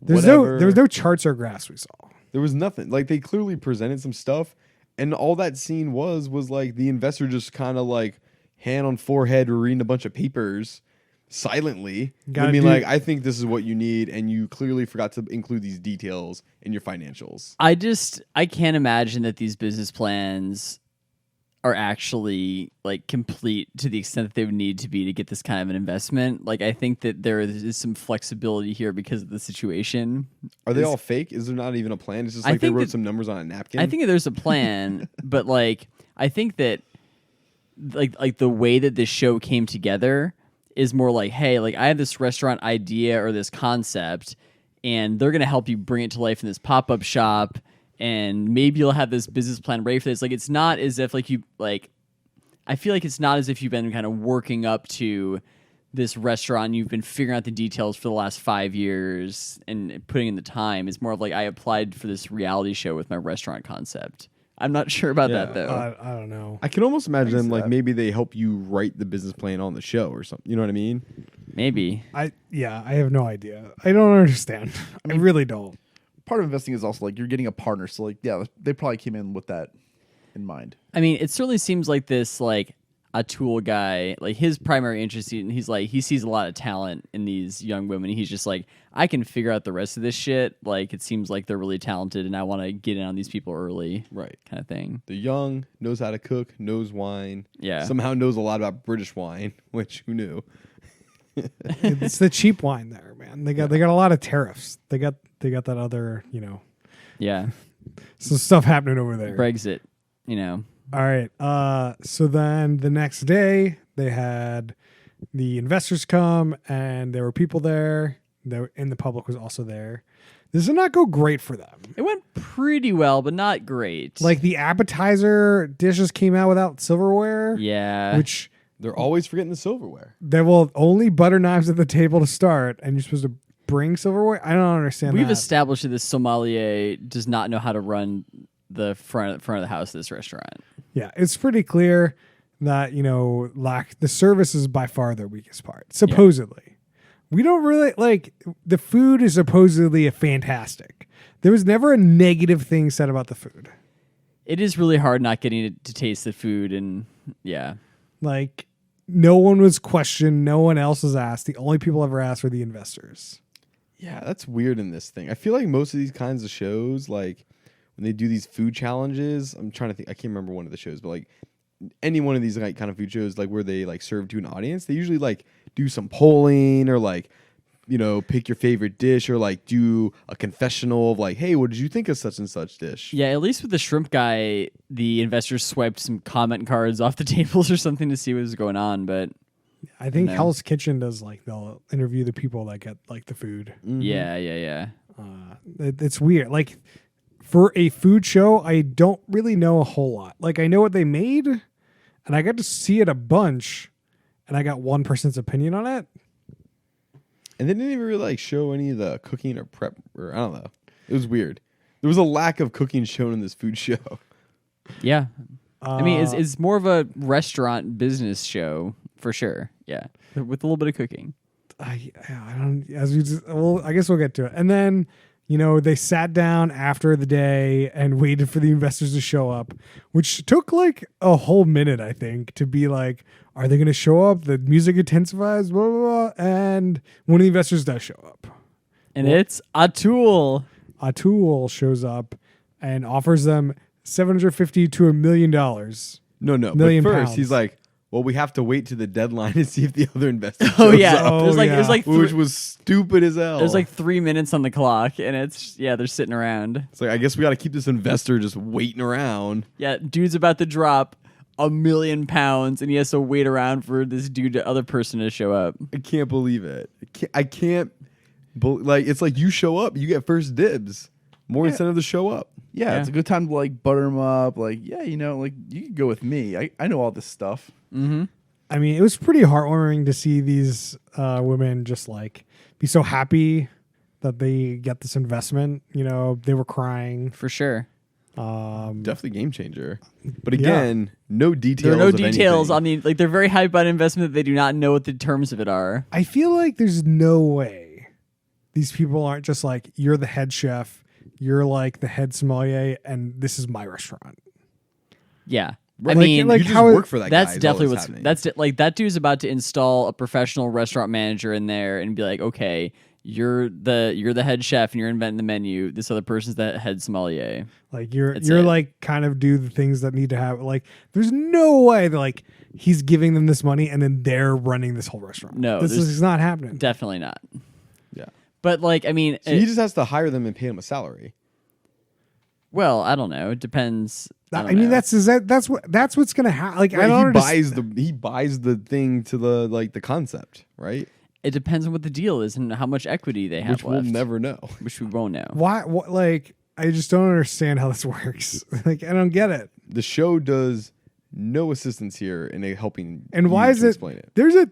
There was whatever. no charts or graphs we saw. There was nothing. Like they clearly presented some stuff, and all that scene was like the investor just kind of like hand on forehead reading a bunch of papers silently. Gotta I mean, do- like I think this is what you need, and you clearly forgot to include these details in your financials. I can't imagine that these business plans are actually like complete to the extent that they would need to be to get this kind of an investment. Like I think that there is some flexibility here because of the situation. Are they all fake? Is there not even a plan? It's just I like they think wrote that- some numbers on a napkin. I think that there's a plan, but like I think that like the way that this show came together is more like, hey, like I have this restaurant idea or this concept, and they're gonna help you bring it to life in this pop-up shop, and maybe you'll have this business plan ready for this. Like it's not as if like you like I feel like it's not as if you've been kind of working up to this restaurant and you've been figuring out the details for the last 5 years and putting in the time. It's more of like I applied for this reality show with my restaurant concept. I'm not sure about Yeah. that though. I don't know. I can almost imagine them see like that. maybe they help you write the business plan on the show or something. You know what I mean? Maybe. I have no idea. I don't understand. I really don't. Part of investing is also like you're getting a partner. So like, yeah, they probably came in with that in mind. I mean, it certainly seems like this like Atul guy, like his primary interest, he's like he sees a lot of talent in these young women. He's just like, I can figure out the rest of this shit. Like it seems like they're really talented, and I want to get in on these people early, Right. kind of thing. They're young, knows how to cook, knows wine. Yeah. Somehow knows a lot about British wine, which who knew? It's the cheap wine there, man. They got a lot of tariffs. They got that other, Yeah, some stuff happening over there. Brexit. All right. So then the next day they had the investors come and there were people there. And the public was also there. This did not go great for them. It went pretty well, but not great. Like the appetizer dishes came out without silverware, yeah, which They're always forgetting the silverware. there will only butter knives at the table to start, and you're supposed to bring silverware. I don't understand. we've that. established that this sommelier does not know how to run the front of the house of this restaurant. Yeah, it's pretty clear that the service is by far their weakest part. Supposedly, we don't really like the food is supposedly fantastic. There was never a negative thing said about the food. It is really hard not getting to taste the food, and yeah. Like, no one was questioned. No one else was asked. The only people ever asked were the investors. Yeah, that's weird in this thing. I feel like most of these kinds of shows, like when they do these food challenges, I'm trying to think. I can't remember one of the shows, but like any one of these like kind of food shows, like where they like serve to an audience, they usually like do some polling or like, you know, pick your favorite dish or like do a confessional of like, hey, what did you think of such and such dish? Yeah, at least with the shrimp guy, the investors swiped some comment cards off the tables or something to see what was going on. But I think No. Hell's Kitchen does like they'll interview the people that get like the food. yeah. It's weird. Like for a food show, I don't really know a whole lot. Like I know what they made, and I got to see it a bunch, and I got one person's opinion on it. And they didn't even really like show any of the cooking or prep or I don't know. It was weird. There was a lack of cooking shown in this food show. Yeah. I mean, Uh, it's more of a restaurant business show for sure. Yeah, with a little bit of cooking. I don't as we just, well I guess we'll get to it. And then, you know, they sat down after the day and waited for the investors to show up, which took like a whole minute, I think, to be like, are they going to show up? The music intensifies, blah, blah, blah. And one of the investors does show up. And it's Atul. Atul shows up and offers them $750 to $1 million. No. Million but first pounds. he's like, well, we have to wait to the deadline to see if the other investor Oh shows yeah, up, Oh, there's like yeah. there's like which was stupid as hell. there's like 3 minutes on the clock, and it's they're sitting around. It's like I guess we got to keep this investor just waiting around. Yeah, dude's about to drop £1 million, and he has to wait around for this other person to show up. I can't believe it. I can't like it's like you show up, you get first dibs. More incentive to show up. Yeah, Yeah. it's a good time to like butter them up. Like, yeah, you know, like you can go with me. I know all this stuff. Mm-hmm. I mean, it was pretty heartwarming to see these women just like be so happy that they get this investment. You know, they were crying. For sure. Definitely game changer. But Yeah. again, no details. There are no of details anything. on the they're very hyped about investment that they do not know what the terms of it are. I feel like there's no way these people aren't just like, you're the head chef, you're like the head sommelier, and this is my restaurant. Yeah. Right, I mean, like you just how work for that guy. that's is all definitely that's what's happening. that's like that dude's about to install a professional restaurant manager in there and be like, okay, you're the head chef and you're inventing the menu. This other person's the head sommelier. Like you're That's you're it. like kind of do the things that need to happen. Like there's no way that like he's giving them this money and then they're running this whole restaurant. No, this there's- is not happening. Definitely not. Yeah. But like, I mean, So he just has to hire them and pay them a salary. well, I don't know. It depends. I don't mean, know. that's what's gonna happen. Like I Right, don't he buys the thing to the like the concept, right? It depends on what the deal is and how much equity they have Which we'll left. never know. Which we won't know. Why? What? Like I just don't understand how this works. Like I don't get it. The show does no assistance here in helping. And why you is to it? Explain it. There's a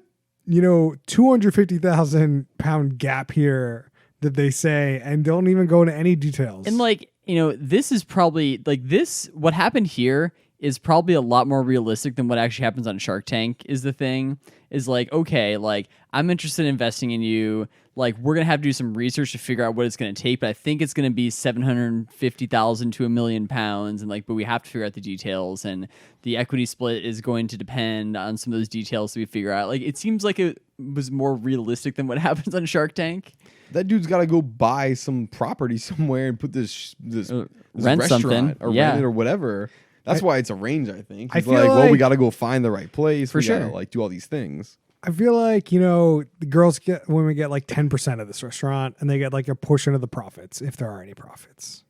250,000 pound gap here that they say and don't even go into any details. And like, this is probably like this. What happened here is probably a lot more realistic than what actually happens on Shark Tank. Is the thing is like, okay, like I'm interested in investing in you. Like we're gonna have to do some research to figure out what it's gonna take, but I think it's gonna be 750,000 to £1 million, and like, but we have to figure out the details, and the equity split is going to depend on some of those details that we figure out. Like it seems like it was more realistic than what happens on Shark Tank. That dude's got to go buy some property somewhere and put this rent restaurant something. or Yeah. rent it or whatever. That's why it's arranged. I think I he's feel like, well, we like- got to go find the right place. For we gotta, sure. like do all these things. I feel like women get like 10% of this restaurant, and they get like a portion of the profits if there are any profits.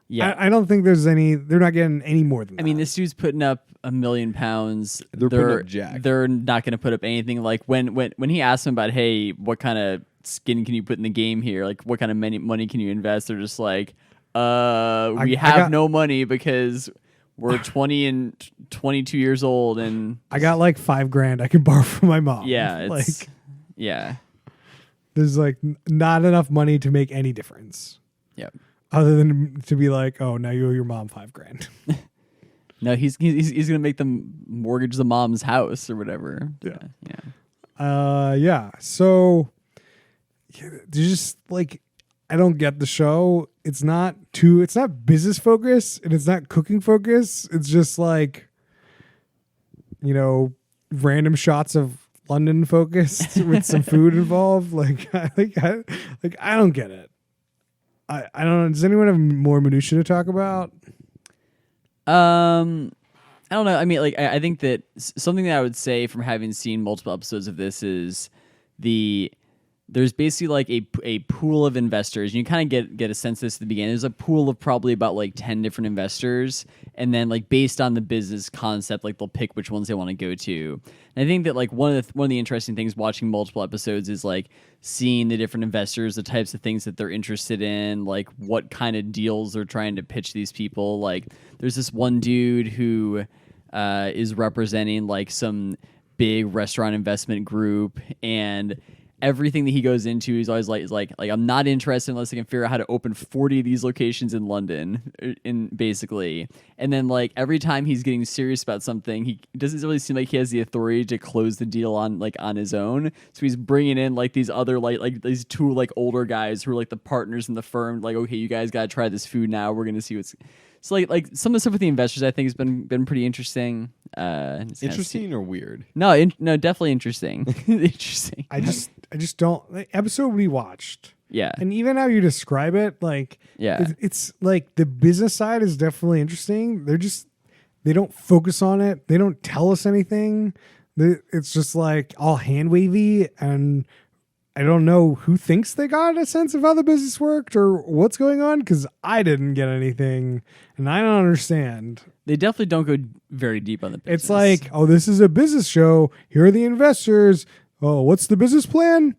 Yeah. I don't think there's any. They're not getting any more than that. I mean, this dude's putting up £1 million. They're putting up jack. They're not going to put up anything. Like when he asked him about, hey, what kind of skin can you put in the game here? Like, what kind of money can you invest? They're just like, we I have got- no money because we're 20 and 22 years old, and I got like $5,000 I can borrow from my mom. yeah, it's like yeah, there's like not enough money to make any difference, yeah. other than to be like, oh, now you owe your mom $5,000. No, he's gonna make them mortgage the mom's house or whatever. Yeah. yeah. Yeah. So there's just like I don't get the show. It's not business focused and it's not cooking focused. It's just like, random shots of London focused with some food involved. Like I don't get it. I don't know. Does anyone have more minutia to talk about? I don't know. I mean, like, I think that something that I would say from having seen multiple episodes of this is there's basically like a pool of investors. You kind of get a sense of this at the beginning. There's a pool of probably about like 10 different investors, and then like based on the business concept, like they'll pick which ones they want to go to. And I think that like one of the interesting things watching multiple episodes is like seeing the different investors, the types of things that they're interested in, like what kind of deals they're trying to pitch these people. Like there's this one dude who is representing like some big restaurant investment group, and everything that he goes into, he's always like I'm not interested unless I can figure out how to open 40 of these locations in London, basically. And then like every time he's getting serious about something, he doesn't really seem like he has the authority to close the deal on his own. So he's bringing in like these other like these two like older guys who are like the partners in the firm. Like, okay, you guys got to try this food now. We're gonna see what's. So like some of the stuff with the investors, I think has been pretty interesting. Interesting or weird? No, definitely interesting. Interesting. I just don't. The episode we watched, Yeah. and even how you describe it, like, Yeah. it's like the business side is definitely interesting. They don't focus on it. They don't tell us anything. It's just like all hand wavy, and I don't know who thinks they got a sense of how the business worked or what's going on, because I didn't get anything, and I don't understand. They definitely don't go very deep on the business. It's like, oh, this is a business show. Here are the investors. Oh, what's the business plan?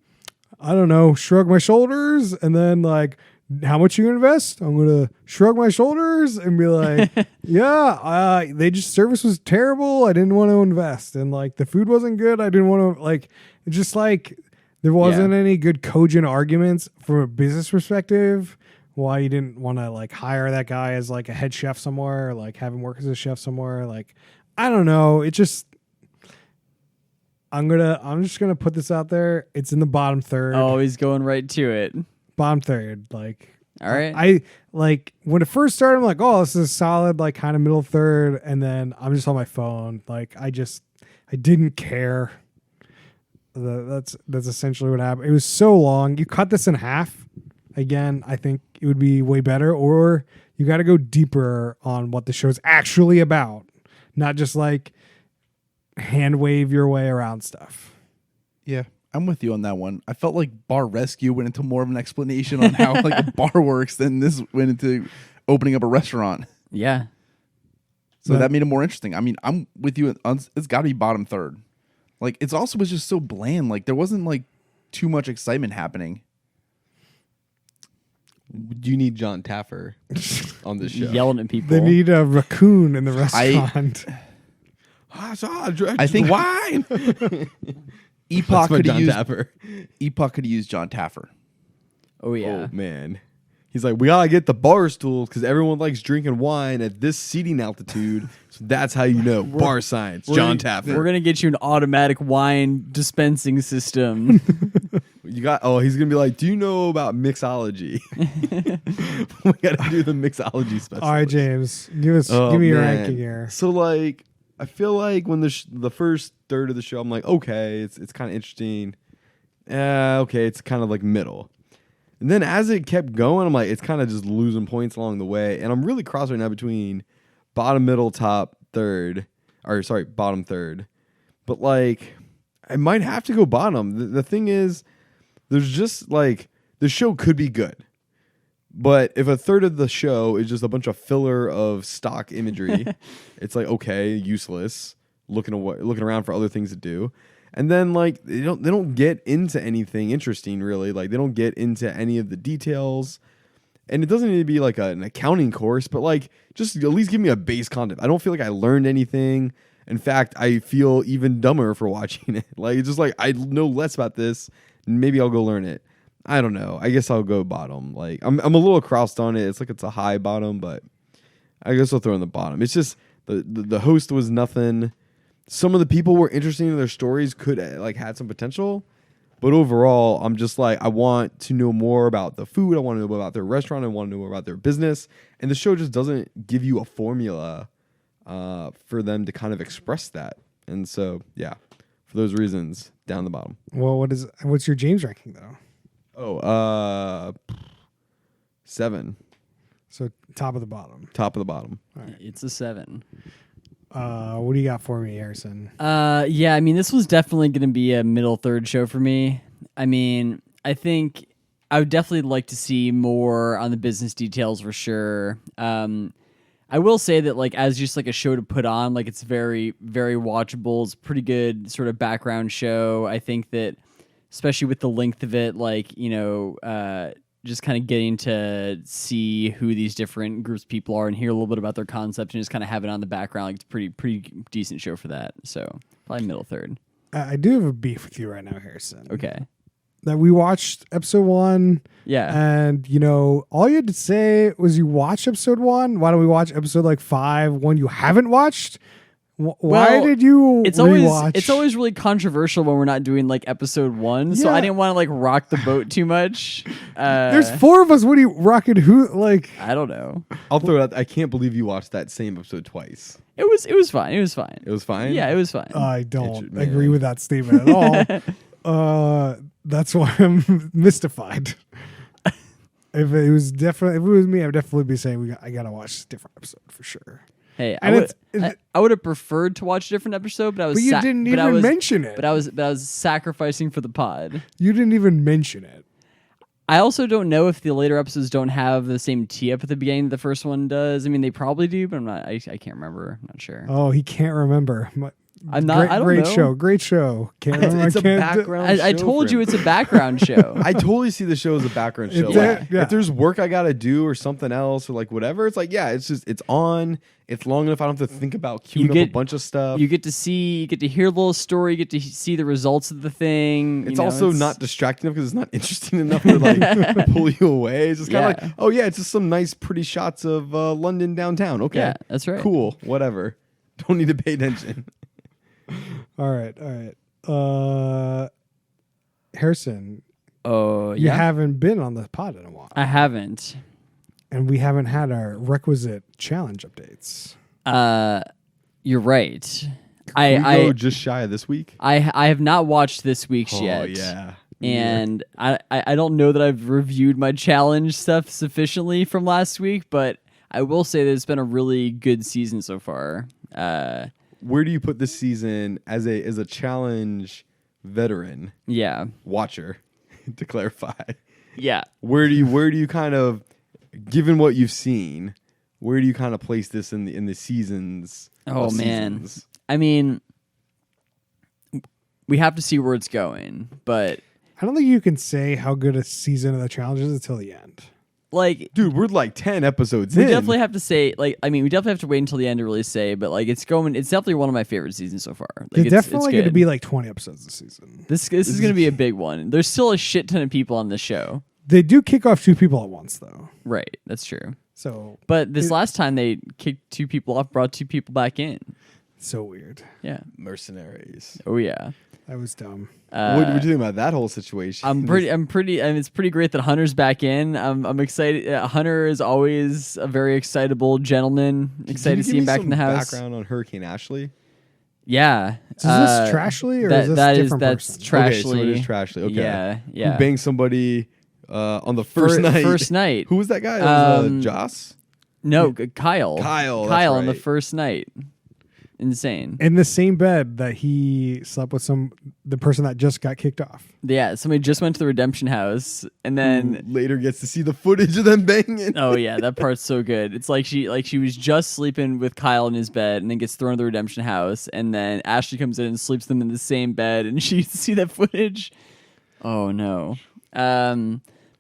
I don't know. Shrug my shoulders, and then like, how much you gonna invest? I'm gonna shrug my shoulders and be like, yeah, service was terrible. I didn't want to invest, and like the food wasn't good. I didn't want to like. It's just like there wasn't any good cogent arguments from a business perspective why you didn't want to like hire that guy as like a head chef somewhere, or like have him work as a chef somewhere. Like, I don't know. It just. I'm just gonna put this out there. It's in the bottom third. Oh, he's going right to it. Bottom third. Like, all right. I like when it first started, I'm like, oh, this is solid, like kind of middle third, and then I'm just on my phone. Like, I didn't care. That's essentially what happened. It was so long. You cut this in half. Again, I think it would be way better, or you got to go deeper on what the show's actually about, not just like hand wave your way around stuff. Yeah, I'm with you on that one. I felt like Bar Rescue went into more of an explanation on how like a bar works than this went into opening up a restaurant. Yeah. So that made it more interesting. I mean, I'm with you. It's got to be bottom third. Like, it's also was just so bland. Like, there wasn't like too much excitement happening. You need John Taffer on this show. Yelling at people. They need a raccoon in the restaurant. I think wine. Epoch could have used Taffer. Epoch could have used John Taffer. Oh yeah. Oh man, he's like, we gotta get the bar stools because everyone likes drinking wine at this seating altitude. So that's how you know bar science. John Taffer. We're gonna get you an automatic wine dispensing system. You got. Oh, he's gonna be like, do you know about mixology? We gotta do the mixology special. All right, James, give me your ranking here. So like, I feel like when the first third of the show, I'm like, okay, it's kind of interesting. Okay, it's kind of like middle. And then as it kept going, I'm like, it's kind of just losing points along the way. And I'm really cross right now between bottom, middle, top, third. Or sorry, bottom, third. But like, I might have to go bottom. The thing is, there's just like, the show could be good. But if a third of the show is just a bunch of filler of stock imagery, it's like, okay, useless. Looking around for other things to do. And then like they don't get into anything interesting really. Like they don't get into any of the details. And it doesn't need to be like an accounting course, but like just at least give me a base concept. I don't feel like I learned anything. In fact, I feel even dumber for watching it. Like it's just like I know less about this. Maybe I'll go learn it. I don't know. I guess I'll go bottom. Like I'm a little crossed on it. It's like it's a high bottom, but I guess I'll throw in the bottom. It's just the host was nothing. Some of the people were interesting in their stories, could like had some potential, But overall, I'm just like, I want to know more about the food. I want to know about their restaurant. I want to know more about their business. And the show just doesn't give you a formula for them to kind of express that. And so, yeah, for those reasons, down the bottom. Well, what's your James ranking though? Oh, 7. So top of the bottom. Top of the bottom. It's a 7. What do you got for me, Harrison? Yeah, I mean, this was definitely going to be a middle third show for me. I mean, I think I would definitely like to see more on the business details for sure. I will say that, like, as just like a show to put on, like, it's very, very watchable. It's a pretty good sort of background show. I think that, especially with the length of it, like, you know, just kind of getting to see who these different groups of people are and hear a little bit about their concept and just kind of have it on the background. Like, it's a pretty decent show for that. So probably middle third. I do have a beef with you right now, Harrison. Okay. That we watched episode 1. Yeah. And, you know, all you had to say was you watched episode 1. Why don't we watch episode like 5, one you haven't watched? Why Well, did you It's rewatch? always really controversial when we're not doing like episode 1. So Yeah. I didn't want to like rock the boat too much. There's 4 of us. What are you rocking? Who, like... I don't know. I'll throw it out. I can't believe you watched that same episode twice. It was fine. It was fine. It was fine? Yeah, it was fine. I don't Man. agree with that statement at all. That's why I'm mystified. If it was me, I would definitely be saying I gotta watch a different episode for sure. Hey, And I would have preferred to watch a different episode, but I was. But you didn't even mention it. But I was sacrificing for the pod. You didn't even mention it. I also don't know if the later episodes don't have the same tee up at the beginning that the first one does. I mean, they probably do, but I'm not. I can't remember. I'm not sure. Oh, he can't remember. I'm not. I don't great know. show. Great show. Can't remember. It's a I can't background I show told for you him. it's a background show. I totally see the show as a background show. It's Like, yeah. If there's work I gotta do or something else or like whatever, it's like it's on. It's long enough. I don't have to think about queuing up a bunch of stuff. You get to hear the little story. You get to see the results of the thing. It's also not distracting enough because it's not interesting enough to like pull you away. It's just kind of Yeah. like, oh yeah, it's just some nice, pretty shots of London downtown. Okay, Yeah, that's right. Cool, whatever. Don't need to pay attention. All right. Harrison, Oh you yeah. haven't been on the pod in a while, I haven't. and we haven't had our requisite challenge updates. You're right. We go I just shy of this week. I have not watched this week's Oh yet. yeah. And I don't know that I've reviewed my challenge stuff sufficiently from last week, but I will say that it's been a really good season so far. Where do you put this season as a challenge veteran Yeah. watcher? To clarify, Yeah. where do you kind of, given what you've seen, where do you kind of place this in the seasons? Oh, of man. seasons? I mean, we have to see where it's going, but I don't think you can say how good a season of the challenge is until the end. like Dude, we're like 10 episodes we in. definitely have to say we definitely have to wait until the end to really say, but like it's definitely one of my favorite seasons so far. Like It's definitely going to good. be like 20 episodes this season. This is going to be a big one. There's still a shit ton of people on this show. They do kick off 2 people at once, though. Right, that's true. So, But this last time they kicked 2 people off, brought 2 people back in. so weird. Yeah. Mercenaries. Oh yeah. That was dumb. What do you think about that whole situation? I'm pretty. I mean, it's pretty great that Hunter's back in. I'm excited. Hunter is always a very excitable gentleman. Excited to see him back in the house. Background on Hurricane Ashley. Yeah. Is this Trashly or is this that a is different that's person? Trashly. Okay, so it is Trashly. Okay. Yeah. Yeah. Who banged somebody on the first night? First night. Who was that guy? That was, Um, Joss? No, Kyle. Kyle, that's Kyle on the right. first night. Insane. In the same bed that he slept with the person that just got kicked off. Yeah. Somebody just went to the redemption house, and then Who later gets to see the footage of them banging. oh yeah, that part's so good. It's like she was just sleeping with Kyle in his bed, and then gets thrown to the redemption house, and then Ashley comes in and sleeps them in the same bed, and she see that footage. Oh no.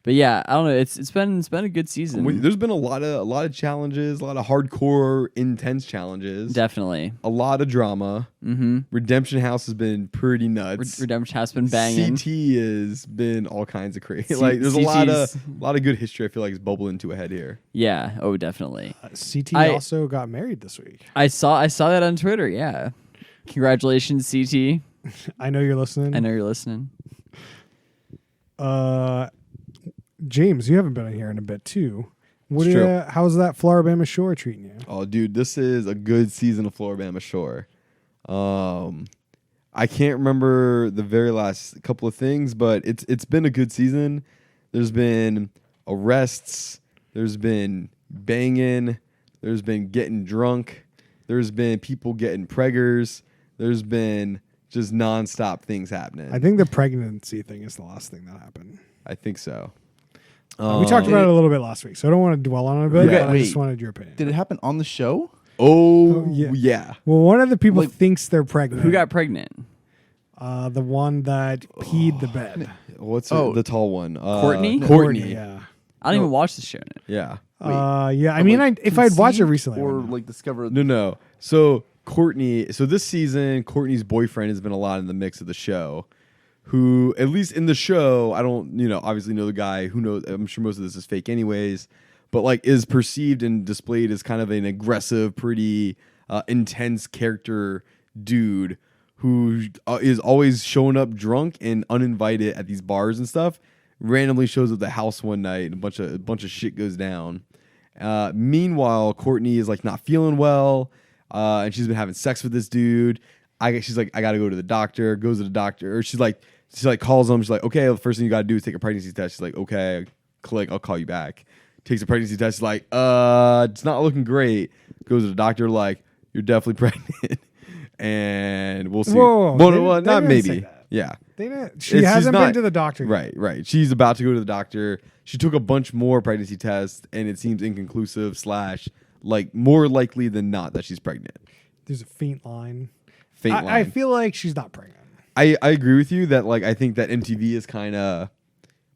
But yeah, I don't know. It's been a good season. There's been a lot of challenges, a lot of hardcore, intense challenges. Definitely. A lot of drama. Mm-hmm. Redemption House has been pretty nuts. Redemption has been banging. CT has been all kinds of crazy. C- Like there's a CT's lot of good history. I feel like is bubbling to a head here. Yeah. Oh, definitely. CT I- also got married this week. I saw that on Twitter. Yeah. Congratulations, CT. I know you're listening. I know you're listening. James, you haven't been in here in a bit too. It's true. How's that Floribama Shore treating you? Oh, dude, this is a good season of Floribama Shore. I can't remember the very last couple of things, but it's been a good season. There's been arrests. There's been banging. There's been getting drunk. There's been people getting preggers. There's been just nonstop things happening. I think the pregnancy thing is the last thing that happened. I think so. We talked about it a little bit last week, so I don't want to dwell on it a bit. Yeah. But I just Wait. wanted your opinion. Did it happen on the show? Oh, yeah. yeah. Well, one of the people Like- thinks they're pregnant. Who got pregnant? the one that peed the bed? What's Oh. the tall one? Courtney? Courtney. Yeah. I don't even watch the show. Yeah. Yeah. I mean, Like, if I'd watched it conceived recently, I or would know. like discovered. No. So Courtney. So this season, Courtney's boyfriend has been a lot in the mix of the show. Who, at least in the show, I don't, obviously know the guy. Who knows? I'm sure most of this is fake, anyways. But like, is perceived and displayed as kind of an aggressive, pretty intense character dude who is always showing up drunk and uninvited at these bars and stuff. Randomly shows up at the house one night and a bunch of shit goes down. Meanwhile, Courtney is like not feeling well, and she's been having sex with this dude. She's like, I gotta go to the doctor. Goes to the doctor. Or she calls him. She's like, okay, the first thing you gotta do is take a pregnancy test. She's like, okay, click. I'll call you back. Takes a pregnancy test. She's like, it's not looking great. Goes to the doctor. Like, you're definitely pregnant, and we'll see. Whoa, Well, they- well, they not didn't say maybe. that. Yeah. They didn't, she She's hasn't been not- to the doctor yet. Right. She's about to go to the doctor. She took a bunch more pregnancy tests, and it seems inconclusive / like more likely than not that she's pregnant. There's a faint line. Faint I line. feel like she's not pregnant. I agree with you that I think that MTV is kind of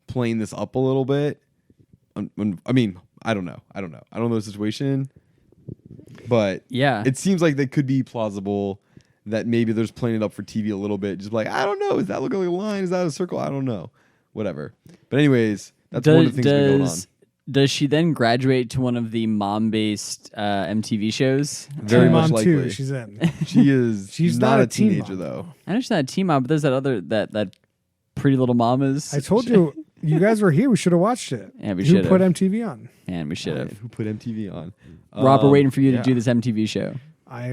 playing this up a little bit. I mean, I don't know. I don't know the situation, but Yeah. it seems like they could be plausible that maybe they're just playing it up for TV a little bit. Just like, I don't know. Is that looking like a line? Is that a circle? I don't know. Whatever. But anyways, that's one of the things that's been going on. Does she then graduate to one of the mom-based MTV shows? Very Teen much Mom 2, likely. she's in. She is. She's not not a a teen teenager mom, though. I know she's not a teen mom, but there's that other that Pretty Little Mamas. I told you, you guys were here. We should have watched it. Yeah, we Who should've. put MTV on? Man, we should have. Who put MTV on? Rob, we're waiting for you yeah. to do this MTV show. I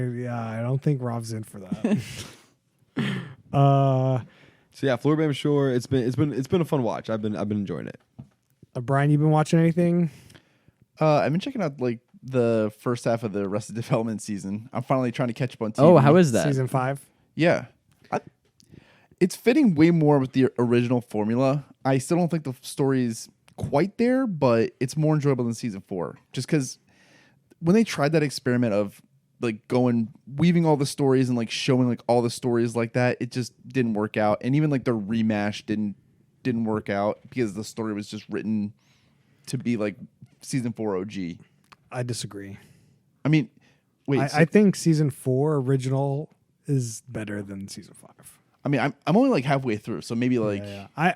don't think Rob's in for that. So yeah, Floribama Shore. It's been a fun watch. I've been enjoying it. Brian, you been watching anything? I've been checking out the first half of the Arrested Development season. I'm finally trying to catch up on TV. Oh, how is that? Season 5? Yeah. It's fitting way more with the original formula. I still don't think the story is quite there, but it's more enjoyable than season 4. Just because when they tried that experiment of weaving all the stories and showing all the stories like that, it just didn't work out. And even the rematch didn't work out because the story was just written to be season 4 OG. I disagree. I mean, wait. I think season 4 original is better than season 5. I mean, I'm only halfway through, so maybe Yeah. I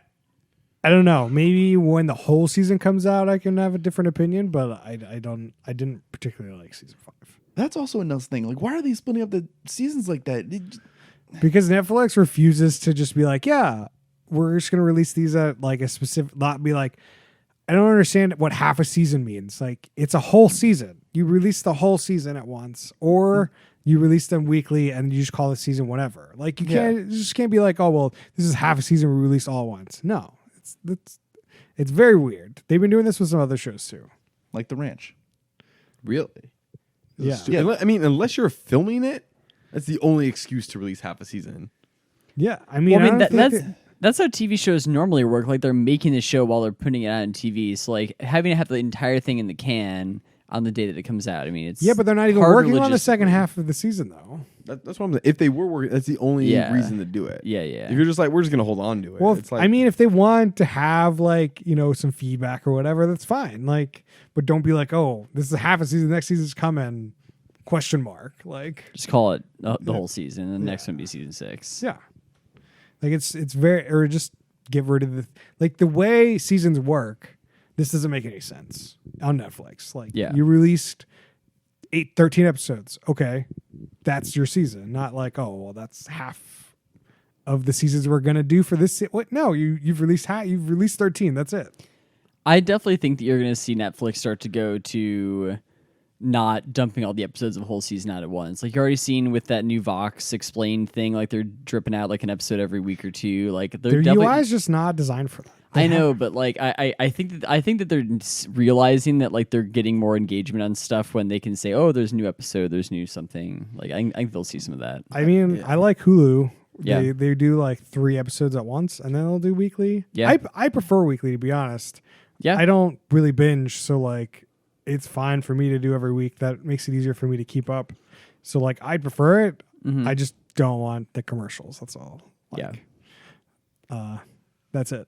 don't know. Maybe when the whole season comes out, I can have a different opinion. But I didn't particularly like season 5 that's also another thing. Why are they splitting up the seasons like that? because Netflix refuses to just be like, yeah, we're just gonna release these at a specific. Not be like, I don't understand what half a season means. It's a whole season. You release the whole season at once, or you release them weekly and you just call the season whatever. You just can't be like, oh well, this is half a season we release all at once. No, it's very weird. They've been doing this with some other shows too. Like The Ranch. Really? Yeah. Yeah. I mean, unless you're filming it, that's the only excuse to release half a season. Yeah, I mean, Well, I mean don't think that's how TV shows normally work. They're making the show while they're putting it out on TV. So having to have the entire thing in the can on the day that it comes out. I mean, it's yeah, but they're not even harder working on the second logistically. half of the season though. That's what I'm saying. If they were working, that's the only Yeah. reason to do it. Yeah. If you're just we're just gonna hold on to it. Well, it's I mean, if they want to have some feedback or whatever, that's fine. But don't be like, oh, this is half a season, next season's coming? ? Just call it the whole season, and the next one be season 6. Yeah, it's very, or just get rid of the way seasons work. This doesn't make any sense on Netflix. Yeah. You released 13 episodes. Okay, that's your season. Not oh well, that's half of the seasons we're gonna do for this. What? No, you've released you've released 13. That's it. I definitely think that you're going to see Netflix start to go to not dumping all the episodes of a whole season out at once. Like you're already seeing with that new Vox Explained thing, like they're dripping out like an episode every week or two. Like Their definitely, UI is just not designed for that. I know, but like I think that they're realizing that like they're getting more engagement on stuff when they can say, oh, there's a new episode, there's new something. Like I think they'll see some of that. I mean, I like Hulu. Yeah. They do like 3 episodes at once, and then they'll do weekly. Yeah. I prefer weekly, to be honest. Yeah, I don't really binge, so like it's fine for me to do every week. That makes it easier for me to keep up. So like I'd prefer it. Mhm. I just don't want the commercials. That's all. Like, Yeah. That's it.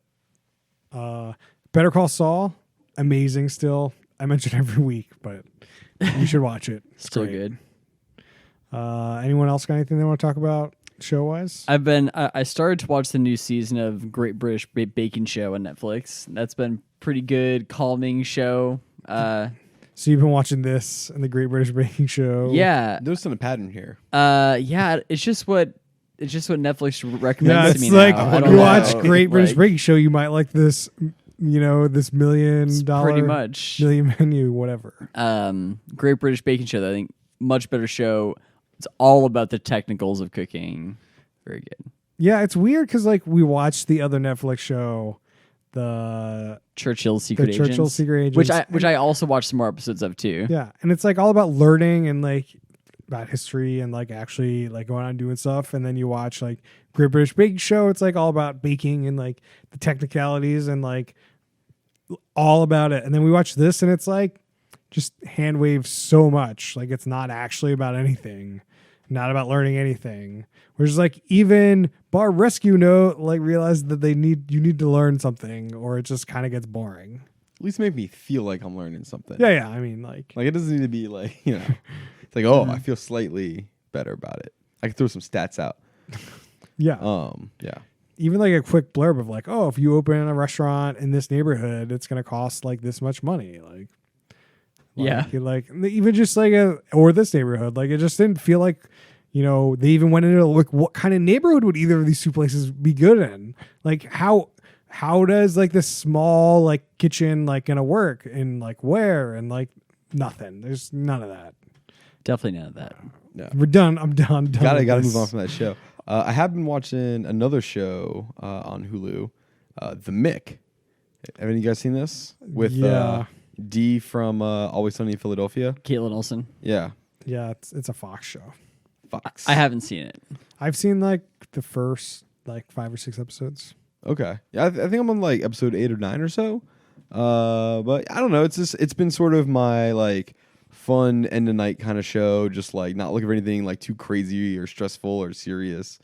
Better Call Saul, amazing still. I mention every week, but you should watch it. It's still great. good. Anyone else got anything they want to talk about show wise? I started to watch the new season of Great British Baking Show on Netflix. That's been pretty good, calming show. So you've been watching this and the Great British Baking Show. Yeah, There's a pattern here. yeah. It's just what Netflix recommends Yeah, to it's me like now. I don't you know. watch Great British Like, Baking Show, you might like this, this $1 million pretty much. million menu, whatever. Great British Baking Show. I think much better show. It's all about the technicals of cooking. Very good. Yeah, it's weird because like we watched the other Netflix show, the Churchill Secret Agents, Churchill Secret Agents, which I also watched some more episodes of too. yeah, and it's like all about learning and like about history and like actually like going out and doing stuff. And then you watch like Great British Baking Show. It's like all about baking and like the technicalities and like all about it. And then we watch this and it's like just hand waves so much. Like it's not actually about anything, not about learning anything. Whereas like even Bar Rescue Note like realized that you need to learn something or it just kind of gets boring. At least make me feel like I'm learning something. Yeah. I mean like Like it doesn't need to be like, it's like, oh, I feel slightly better about it. I can throw some stats out. yeah. Yeah. Even like a quick blurb of like, oh, if you open a restaurant in this neighborhood, it's gonna cost like this much money. Yeah. Like even just like or this neighborhood. Like it just didn't feel like, they even went into like what kind of neighborhood would either of these two places be good in? Like how does like this small like kitchen like gonna work and like where and like nothing. There's none of that. Definitely none of that. Yeah. We're done. I'm done. Gotta with this. move on from that show. I have been watching another show on Hulu, The Mick. Have any of you guys seen this? With Yeah. Dee from Always Sunny in Philadelphia? Caitlin Olsen. Yeah. Yeah, it's a Fox show. Fox. I haven't seen it. I've seen like the first like 5 or 6 episodes. Okay. Yeah, I think I'm on like episode 8 or 9 or so. But I don't know. It's been sort of my like fun end of night kind of show. Just like not looking for anything like too crazy or stressful or serious.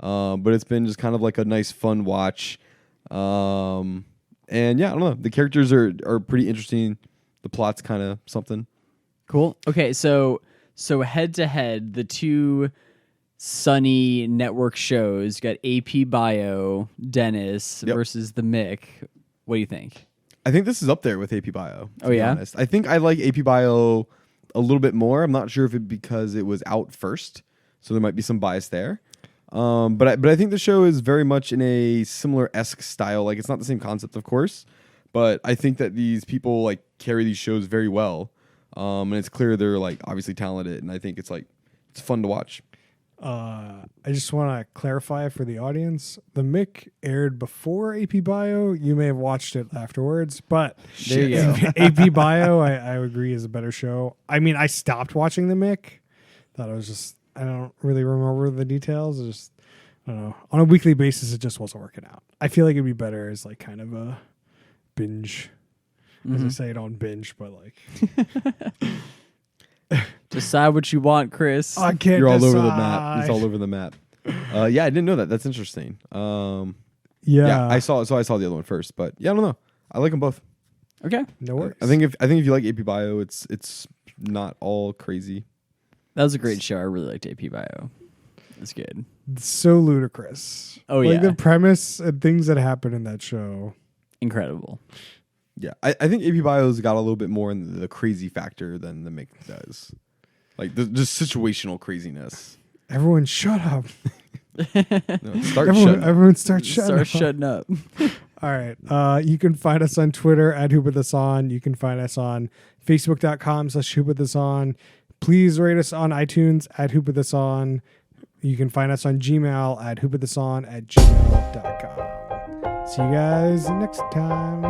But it's been just kind of like a nice fun watch. And yeah, I don't know. The characters are pretty interesting. The plot's kind of something. Cool. Okay, so head to head, the two Sunny network shows got AP Bio, Dennis Yep. versus the Mick. What do you think? I think this is up there with AP Bio. To Oh, be yeah? honest. I think I like AP Bio a little bit more. I'm not sure if it because it was out first, so there might be some bias there. But I think the show is very much in a similar esque style. Like it's not the same concept, of course, but I think that these people like carry these shows very well. And it's clear they're like obviously talented, and I think it's fun to watch. I just want to clarify for the audience: the Mick aired before AP Bio. You may have watched it afterwards, but There you go. AP Bio, I agree, is a better show. I mean, I stopped watching the Mick. Thought it was just I don't really remember the details. I don't know. On a weekly basis, it just wasn't working out. I feel like it'd be better as like kind of a binge. As I say, I don't binge, but like Decide what you want, Chris. I can't. You're all over the decide. map. It's all over the map. Yeah, I didn't know that. That's interesting. Yeah, Yeah, I saw the other one first, but yeah, I don't know. I like them both. Okay. No worries. I think if you like AP Bio, it's not all crazy. That was a great show. I really liked AP Bio. It's good. It's so ludicrous. Oh, like yeah. the premise and things that happen in that show. Incredible. Yeah, I think AP Bio's got a little bit more in the crazy factor than the Mick does. Like the just situational craziness. Everyone, shut up. No, start Everyone, shutting up. everyone start shutting Start up. shutting up. All right. You can find us on Twitter at @HoopWithUsOn. You can find us on Facebook.com/HoopWithUsOn. Please rate us on iTunes at @HoopWithUsOn. You can find us on Gmail at hoopwithuson@gmail.com. See you guys next time.